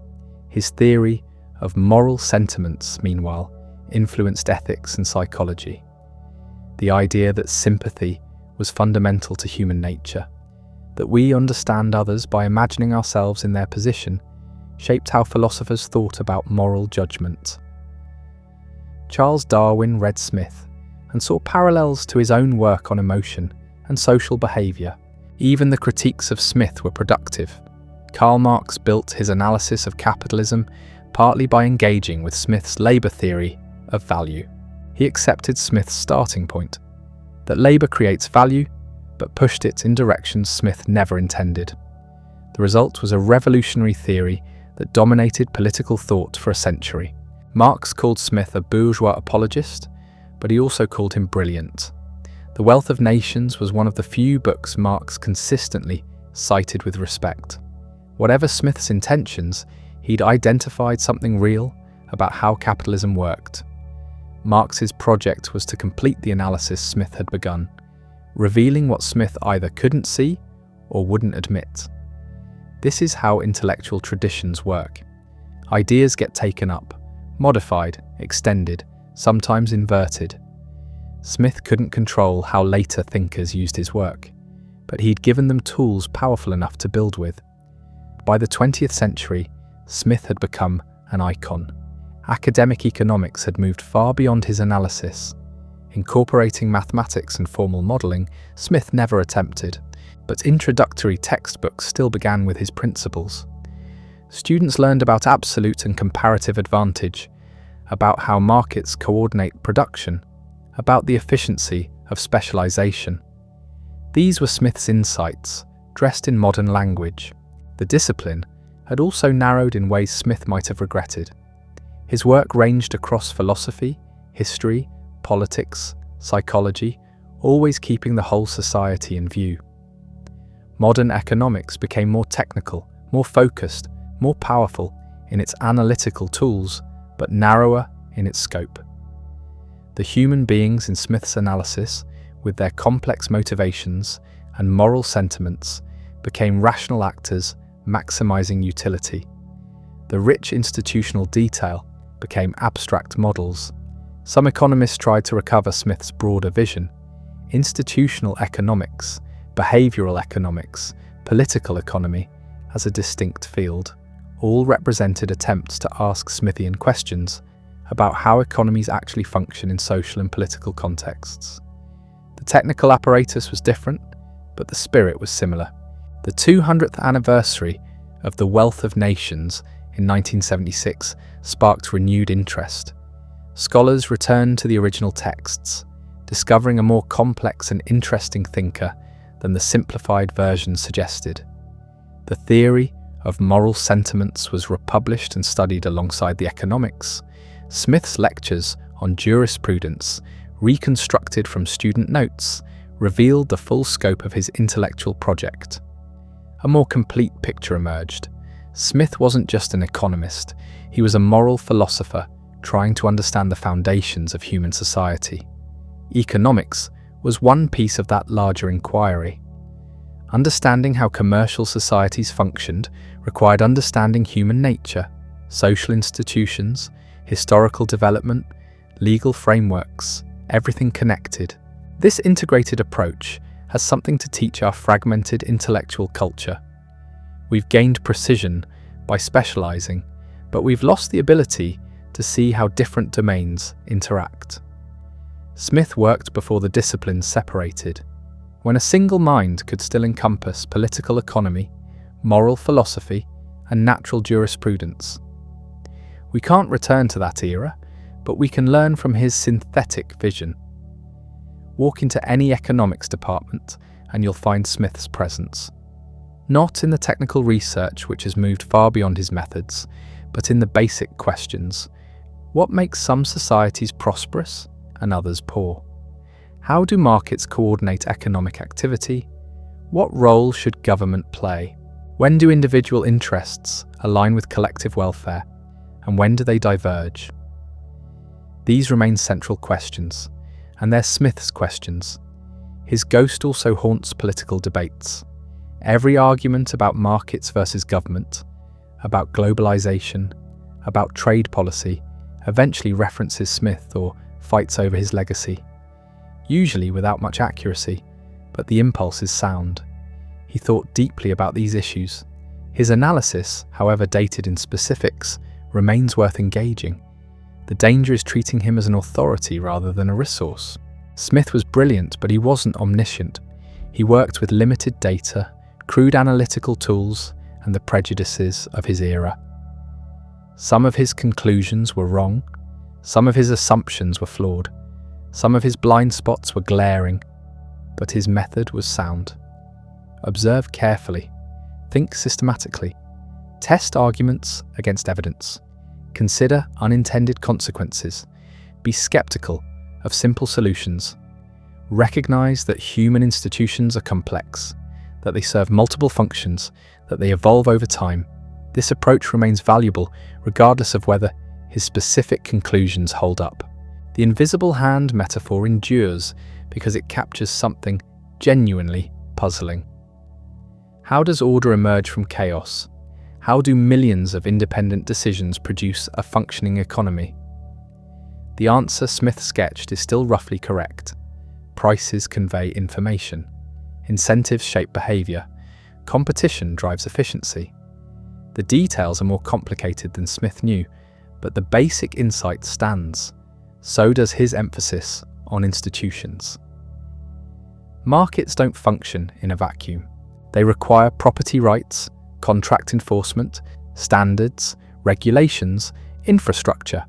His theory of moral sentiments, meanwhile, influenced ethics and psychology. The idea that sympathy was fundamental to human nature, that we understand others by imagining ourselves in their position, shaped how philosophers thought about moral judgment. Charles Darwin read Smith and saw parallels to his own work on emotion and social behaviour. Even the critiques of Smith were productive. Karl Marx built his analysis of capitalism partly by engaging with Smith's labour theory of value. He accepted Smith's starting point, that labour creates value, but pushed it in directions Smith never intended. The result was a revolutionary theory that dominated political thought for a century. Marx called Smith a bourgeois apologist, but he also called him brilliant. The Wealth of Nations was one of the few books Marx consistently cited with respect. Whatever Smith's intentions, he'd identified something real about how capitalism worked. Marx's project was to complete the analysis Smith had begun, revealing what Smith either couldn't see or wouldn't admit. This is how intellectual traditions work. Ideas get taken up, modified, extended, sometimes inverted. Smith couldn't control how later thinkers used his work, but he'd given them tools powerful enough to build with. By the 20th century, Smith had become an icon. Academic economics had moved far beyond his analysis. Incorporating mathematics and formal modelling, Smith never attempted, but introductory textbooks still began with his principles. Students learned about absolute and comparative advantage, about how markets coordinate production, about the efficiency of specialization. These were Smith's insights, dressed in modern language. The discipline had also narrowed in ways Smith might have regretted. His work ranged across philosophy, history, politics, psychology, always keeping the whole society in view. Modern economics became more technical, more focused, more powerful in its analytical tools, but narrower in its scope. The human beings in Smith's analysis, with their complex motivations and moral sentiments, became rational actors maximizing utility. The rich institutional detail became abstract models, Some economists tried to recover Smith's broader vision: institutional economics, behavioural economics, political economy, as a distinct field. All represented attempts to ask Smithian questions about how economies actually function in social and political contexts. The technical apparatus was different, but the spirit was similar. The 200th anniversary of The Wealth of Nations in 1976 sparked renewed interest. Scholars returned to the original texts, discovering a more complex and interesting thinker than the simplified version suggested. The theory of moral sentiments was republished and studied alongside the economics. Smith's lectures on jurisprudence, reconstructed from student notes, revealed the full scope of his intellectual project. A more complete picture emerged. Smith wasn't just an economist, he was a moral philosopher trying to understand the foundations of human society. Economics was one piece of that larger inquiry. Understanding how commercial societies functioned required understanding human nature, social institutions, historical development, legal frameworks, everything connected. This integrated approach has something to teach our fragmented intellectual culture. We've gained precision by specializing, but we've lost the ability to see how different domains interact. Smith worked before the disciplines separated, when a single mind could still encompass political economy, moral philosophy, and natural jurisprudence. We can't return to that era, but we can learn from his synthetic vision. Walk into any economics department and you'll find Smith's presence. Not in the technical research which has moved far beyond his methods, but in the basic questions. What makes some societies prosperous and others poor? How do markets coordinate economic activity? What role should government play? When do individual interests align with collective welfare, and when do they diverge? These remain central questions, and they're Smith's questions. His ghost also haunts political debates. Every argument about markets versus government, about globalization, about trade policy, eventually references Smith or fights over his legacy. Usually without much accuracy, but the impulse is sound. He thought deeply about these issues. His analysis, however dated in specifics, remains worth engaging. The danger is treating him as an authority rather than a resource. Smith was brilliant, but he wasn't omniscient. He worked with limited data, crude analytical tools, and the prejudices of his era. Some of his conclusions were wrong, some of his assumptions were flawed, some of his blind spots were glaring, but his method was sound. Observe carefully, think systematically, test arguments against evidence, consider unintended consequences, be skeptical of simple solutions, recognize that human institutions are complex, that they serve multiple functions, that they evolve over time. This approach remains valuable regardless of whether his specific conclusions hold up. The invisible hand metaphor endures because it captures something genuinely puzzling. How does order emerge from chaos? How do millions of independent decisions produce a functioning economy? The answer Smith sketched is still roughly correct. Prices convey information. Incentives shape behaviour. Competition drives efficiency. The details are more complicated than Smith knew, but the basic insight stands. So does his emphasis on institutions. Markets don't function in a vacuum. They require property rights, contract enforcement, standards, regulations, infrastructure.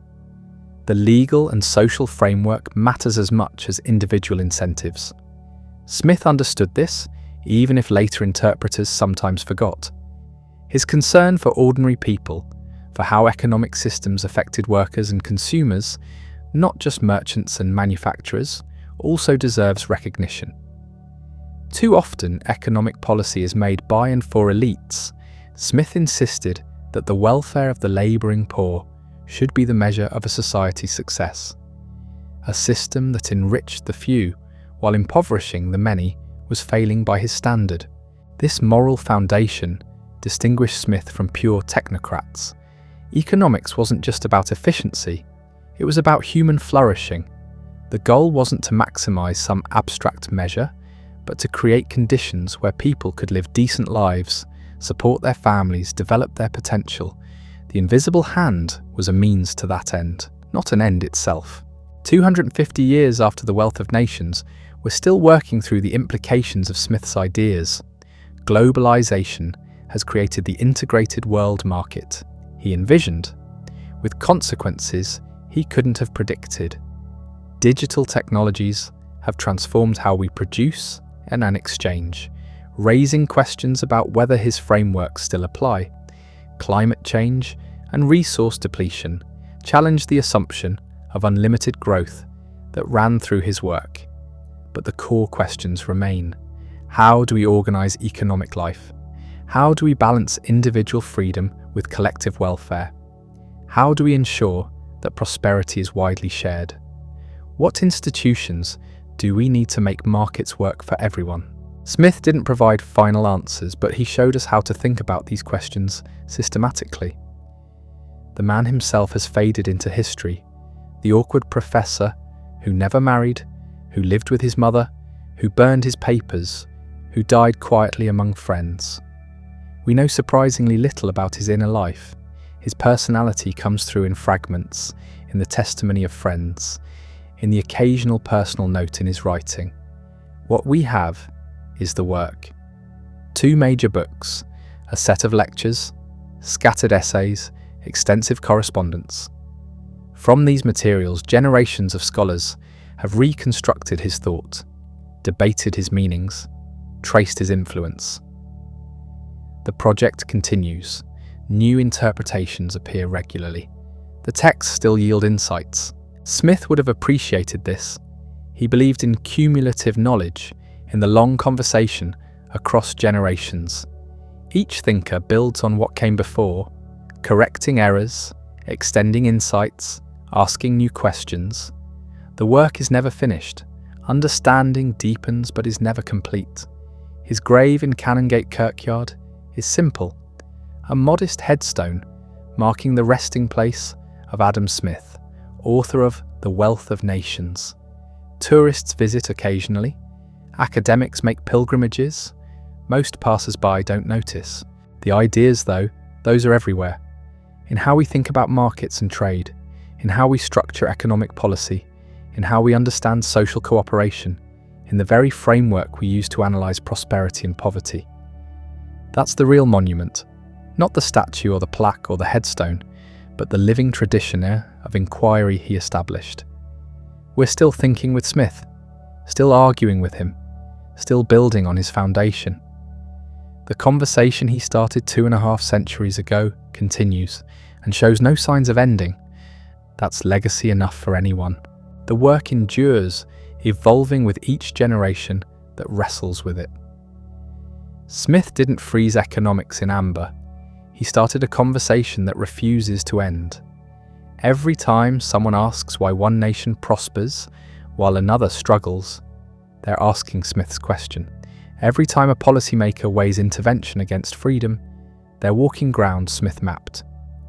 The legal and social framework matters as much as individual incentives. Smith understood this, even if later interpreters sometimes forgot. His concern for ordinary people, for how economic systems affected workers and consumers, not just merchants and manufacturers, also deserves recognition. Too often, economic policy is made by and for elites. Smith insisted that the welfare of the labouring poor should be the measure of a society's success. A system that enriched the few while impoverishing the many was failing by his standard. This moral foundation distinguished Smith from pure technocrats. Economics wasn't just about efficiency, It was about human flourishing. The goal wasn't to maximize some abstract measure, but to create conditions where people could live decent lives, support their families, develop their potential. The invisible hand was a means to that end, not an end itself. 250 years after The Wealth of Nations, we're still working through the implications of Smith's ideas. Globalization has created the integrated world market he envisioned, with consequences he couldn't have predicted. Digital technologies have transformed how we produce and exchange, raising questions about whether his frameworks still apply. Climate change and resource depletion challenge the assumption of unlimited growth that ran through his work. But the core questions remain. How do we organize economic life? How do we balance individual freedom with collective welfare? How do we ensure that prosperity is widely shared? What institutions do we need to make markets work for everyone? Smith didn't provide final answers, but he showed us how to think about these questions systematically. The man himself has faded into history, the awkward professor who never married, who lived with his mother, who burned his papers, who died quietly among friends. We know surprisingly little about his inner life. His personality comes through in fragments, in the testimony of friends, in the occasional personal note in his writing. What we have is the work. 2 major books, a set of lectures, scattered essays, extensive correspondence. From these materials, generations of scholars have reconstructed his thought, debated his meanings, traced his influence. The project continues. New interpretations appear regularly. The texts still yield insights. Smith would have appreciated this. He believed in cumulative knowledge, in the long conversation across generations. Each thinker builds on what came before, correcting errors, extending insights, asking new questions. The work is never finished. Understanding deepens but is never complete. His grave in Canongate Kirkyard is simple, a modest headstone marking the resting place of Adam Smith, author of The Wealth of Nations. Tourists visit occasionally. Academics make pilgrimages. Most passers-by don't notice. The ideas, though, those are everywhere. In how we think about markets and trade, in how we structure economic policy, in how we understand social cooperation, in the very framework we use to analyse prosperity and poverty. That's the real monument, not the statue or the plaque or the headstone, but the living tradition of inquiry he established. We're still thinking with Smith, still arguing with him, still building on his foundation. The conversation he started 2.5 centuries ago continues and shows no signs of ending. That's legacy enough for anyone. The work endures, evolving with each generation that wrestles with it. Smith didn't freeze economics in amber. He started a conversation that refuses to end. Every time someone asks why one nation prospers while another struggles, they're asking Smith's question. Every time a policymaker weighs intervention against freedom, they're walking ground Smith mapped.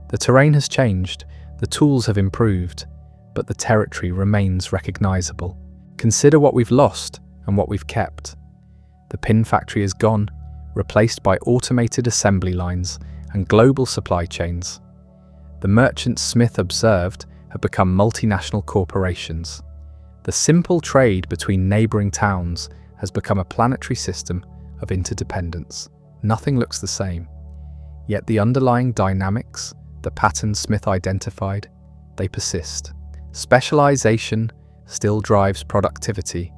The terrain has changed, the tools have improved, but the territory remains recognisable. Consider what we've lost and what we've kept. The pin factory is gone, replaced by automated assembly lines and global supply chains. The merchants Smith observed have become multinational corporations. The simple trade between neighbouring towns has become a planetary system of interdependence. Nothing looks the same. Yet the underlying dynamics, the patterns Smith identified, they persist. Specialisation still drives productivity.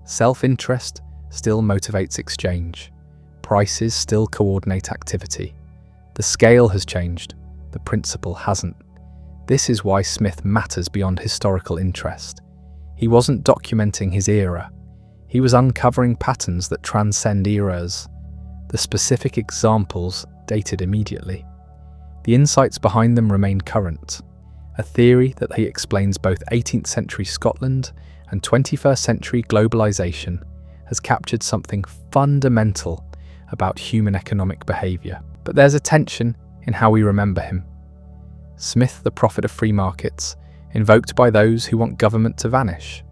Self-interest still motivates exchange. Prices still coordinate activity. The scale has changed, the principle hasn't. This is why Smith matters beyond historical interest. He wasn't documenting his era. He was uncovering patterns that transcend eras. The specific examples dated immediately. The insights behind them remain current. A theory that he explains both 18th century Scotland and 21st century globalization has captured something fundamental about human economic behaviour. But there's a tension in how we remember him. Smith, the prophet of free markets, invoked by those who want government to vanish.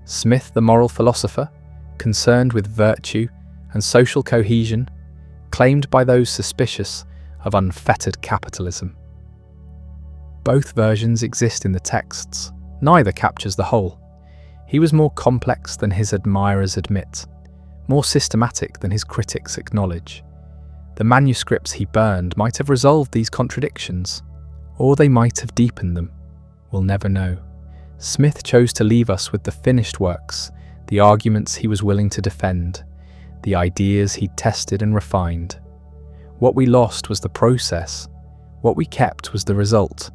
Smith, the moral philosopher, concerned with virtue and social cohesion, claimed by those suspicious of unfettered capitalism. Both versions exist in the texts. Neither captures the whole. He was more complex than his admirers admit, more systematic than his critics acknowledge. The manuscripts he burned might have resolved these contradictions, or they might have deepened them. We'll never know. Smith chose to leave us with the finished works, the arguments he was willing to defend, the ideas he'd tested and refined. What we lost was the process. What we kept was the result.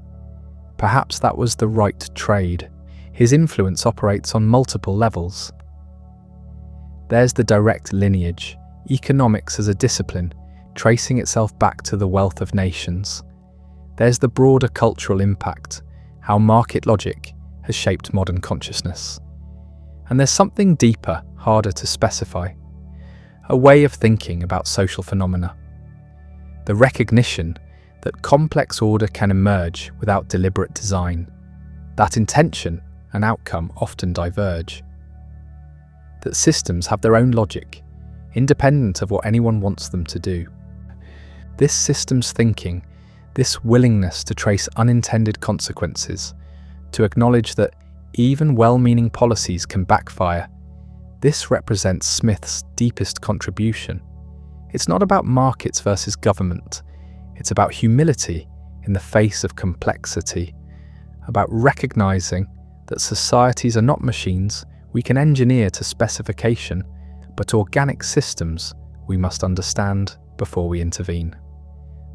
Perhaps that was the right trade. His influence operates on multiple levels. There's the direct lineage, economics as a discipline, tracing itself back to the wealth of nations. There's the broader cultural impact, how market logic has shaped modern consciousness. And there's something deeper, harder to specify, a way of thinking about social phenomena. The recognition that complex order can emerge without deliberate design, that intention and outcome often diverge, that systems have their own logic, independent of what anyone wants them to do. This systems thinking, this willingness to trace unintended consequences, to acknowledge that even well-meaning policies can backfire, this represents Smith's deepest contribution. It's not about markets versus government. It's about humility in the face of complexity, about recognizing that societies are not machines we can engineer to specification, but organic systems we must understand before we intervene.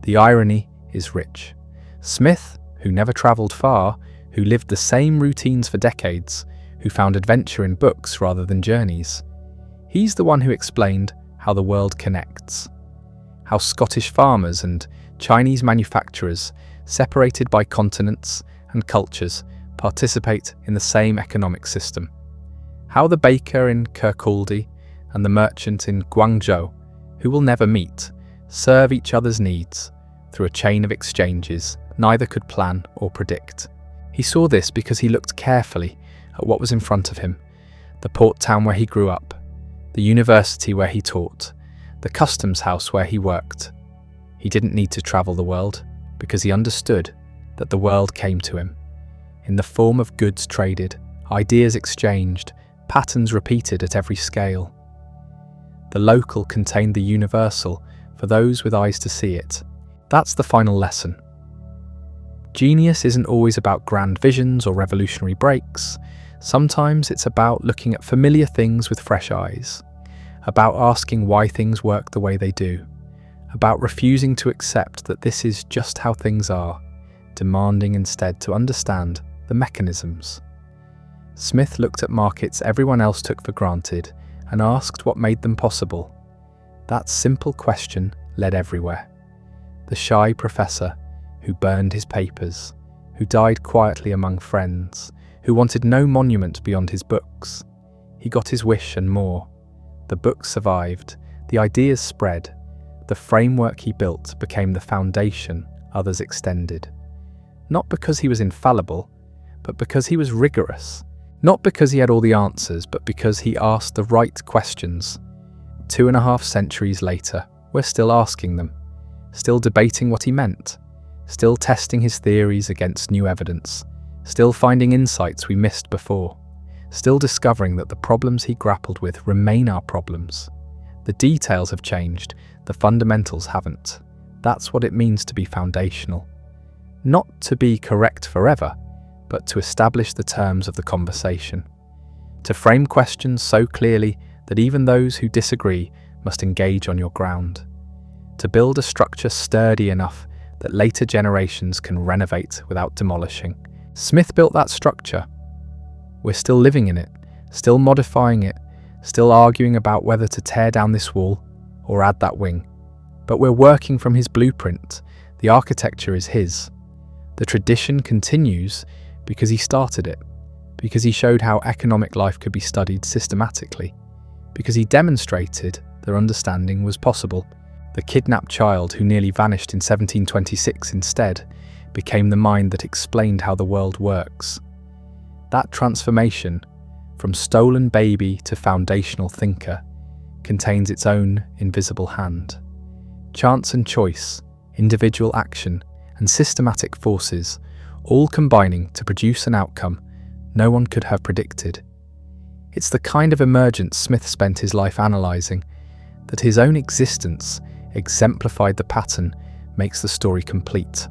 The irony is rich. Smith, who never travelled far, who lived the same routines for decades, who found adventure in books rather than journeys, he's the one who explained how the world connects, how Scottish farmers and Chinese manufacturers, separated by continents and cultures, participate in the same economic system, how the baker in Kirkcaldy and the merchant in Guangzhou, who will never meet, serve each other's needs through a chain of exchanges neither could plan or predict. He saw this because he looked carefully at what was in front of him, the port town where he grew up, the university where he taught, the customs house where he worked. He didn't need to travel the world because he understood that the world came to him in the form of goods traded, ideas exchanged, patterns repeated at every scale. The local contained the universal for those with eyes to see it. That's the final lesson. Genius isn't always about grand visions or revolutionary breaks. Sometimes it's about looking at familiar things with fresh eyes, about asking why things work the way they do, about refusing to accept that this is just how things are, demanding instead to understand the mechanisms. Smith looked at markets everyone else took for granted and asked what made them possible. That simple question led everywhere. The shy professor who burned his papers, who died quietly among friends, who wanted no monument beyond his books. He got his wish and more. The books survived, the ideas spread, the framework he built became the foundation others extended. Not because he was infallible, but because he was rigorous. Not because he had all the answers, but because he asked the right questions. 2.5 centuries later, we're still asking them, still debating what he meant, still testing his theories against new evidence, still finding insights we missed before, still discovering that the problems he grappled with remain our problems. The details have changed, the fundamentals haven't. That's what it means to be foundational. Not to be correct forever, but to establish the terms of the conversation. To frame questions so clearly that even those who disagree must engage on your ground. To build a structure sturdy enough that later generations can renovate without demolishing. Smith built that structure. We're still living in it, still modifying it, still arguing about whether to tear down this wall or add that wing. But we're working from his blueprint. The architecture is his. The tradition continues because he started it, because he showed how economic life could be studied systematically, because he demonstrated their understanding was possible. The kidnapped child who nearly vanished in 1726 instead became the mind that explained how the world works. That transformation, from stolen baby to foundational thinker, contains its own invisible hand. Chance and choice, individual action, and systematic forces, all combining to produce an outcome no one could have predicted. It's the kind of emergence Smith spent his life analysing, that his own existence exemplified the pattern makes the story complete.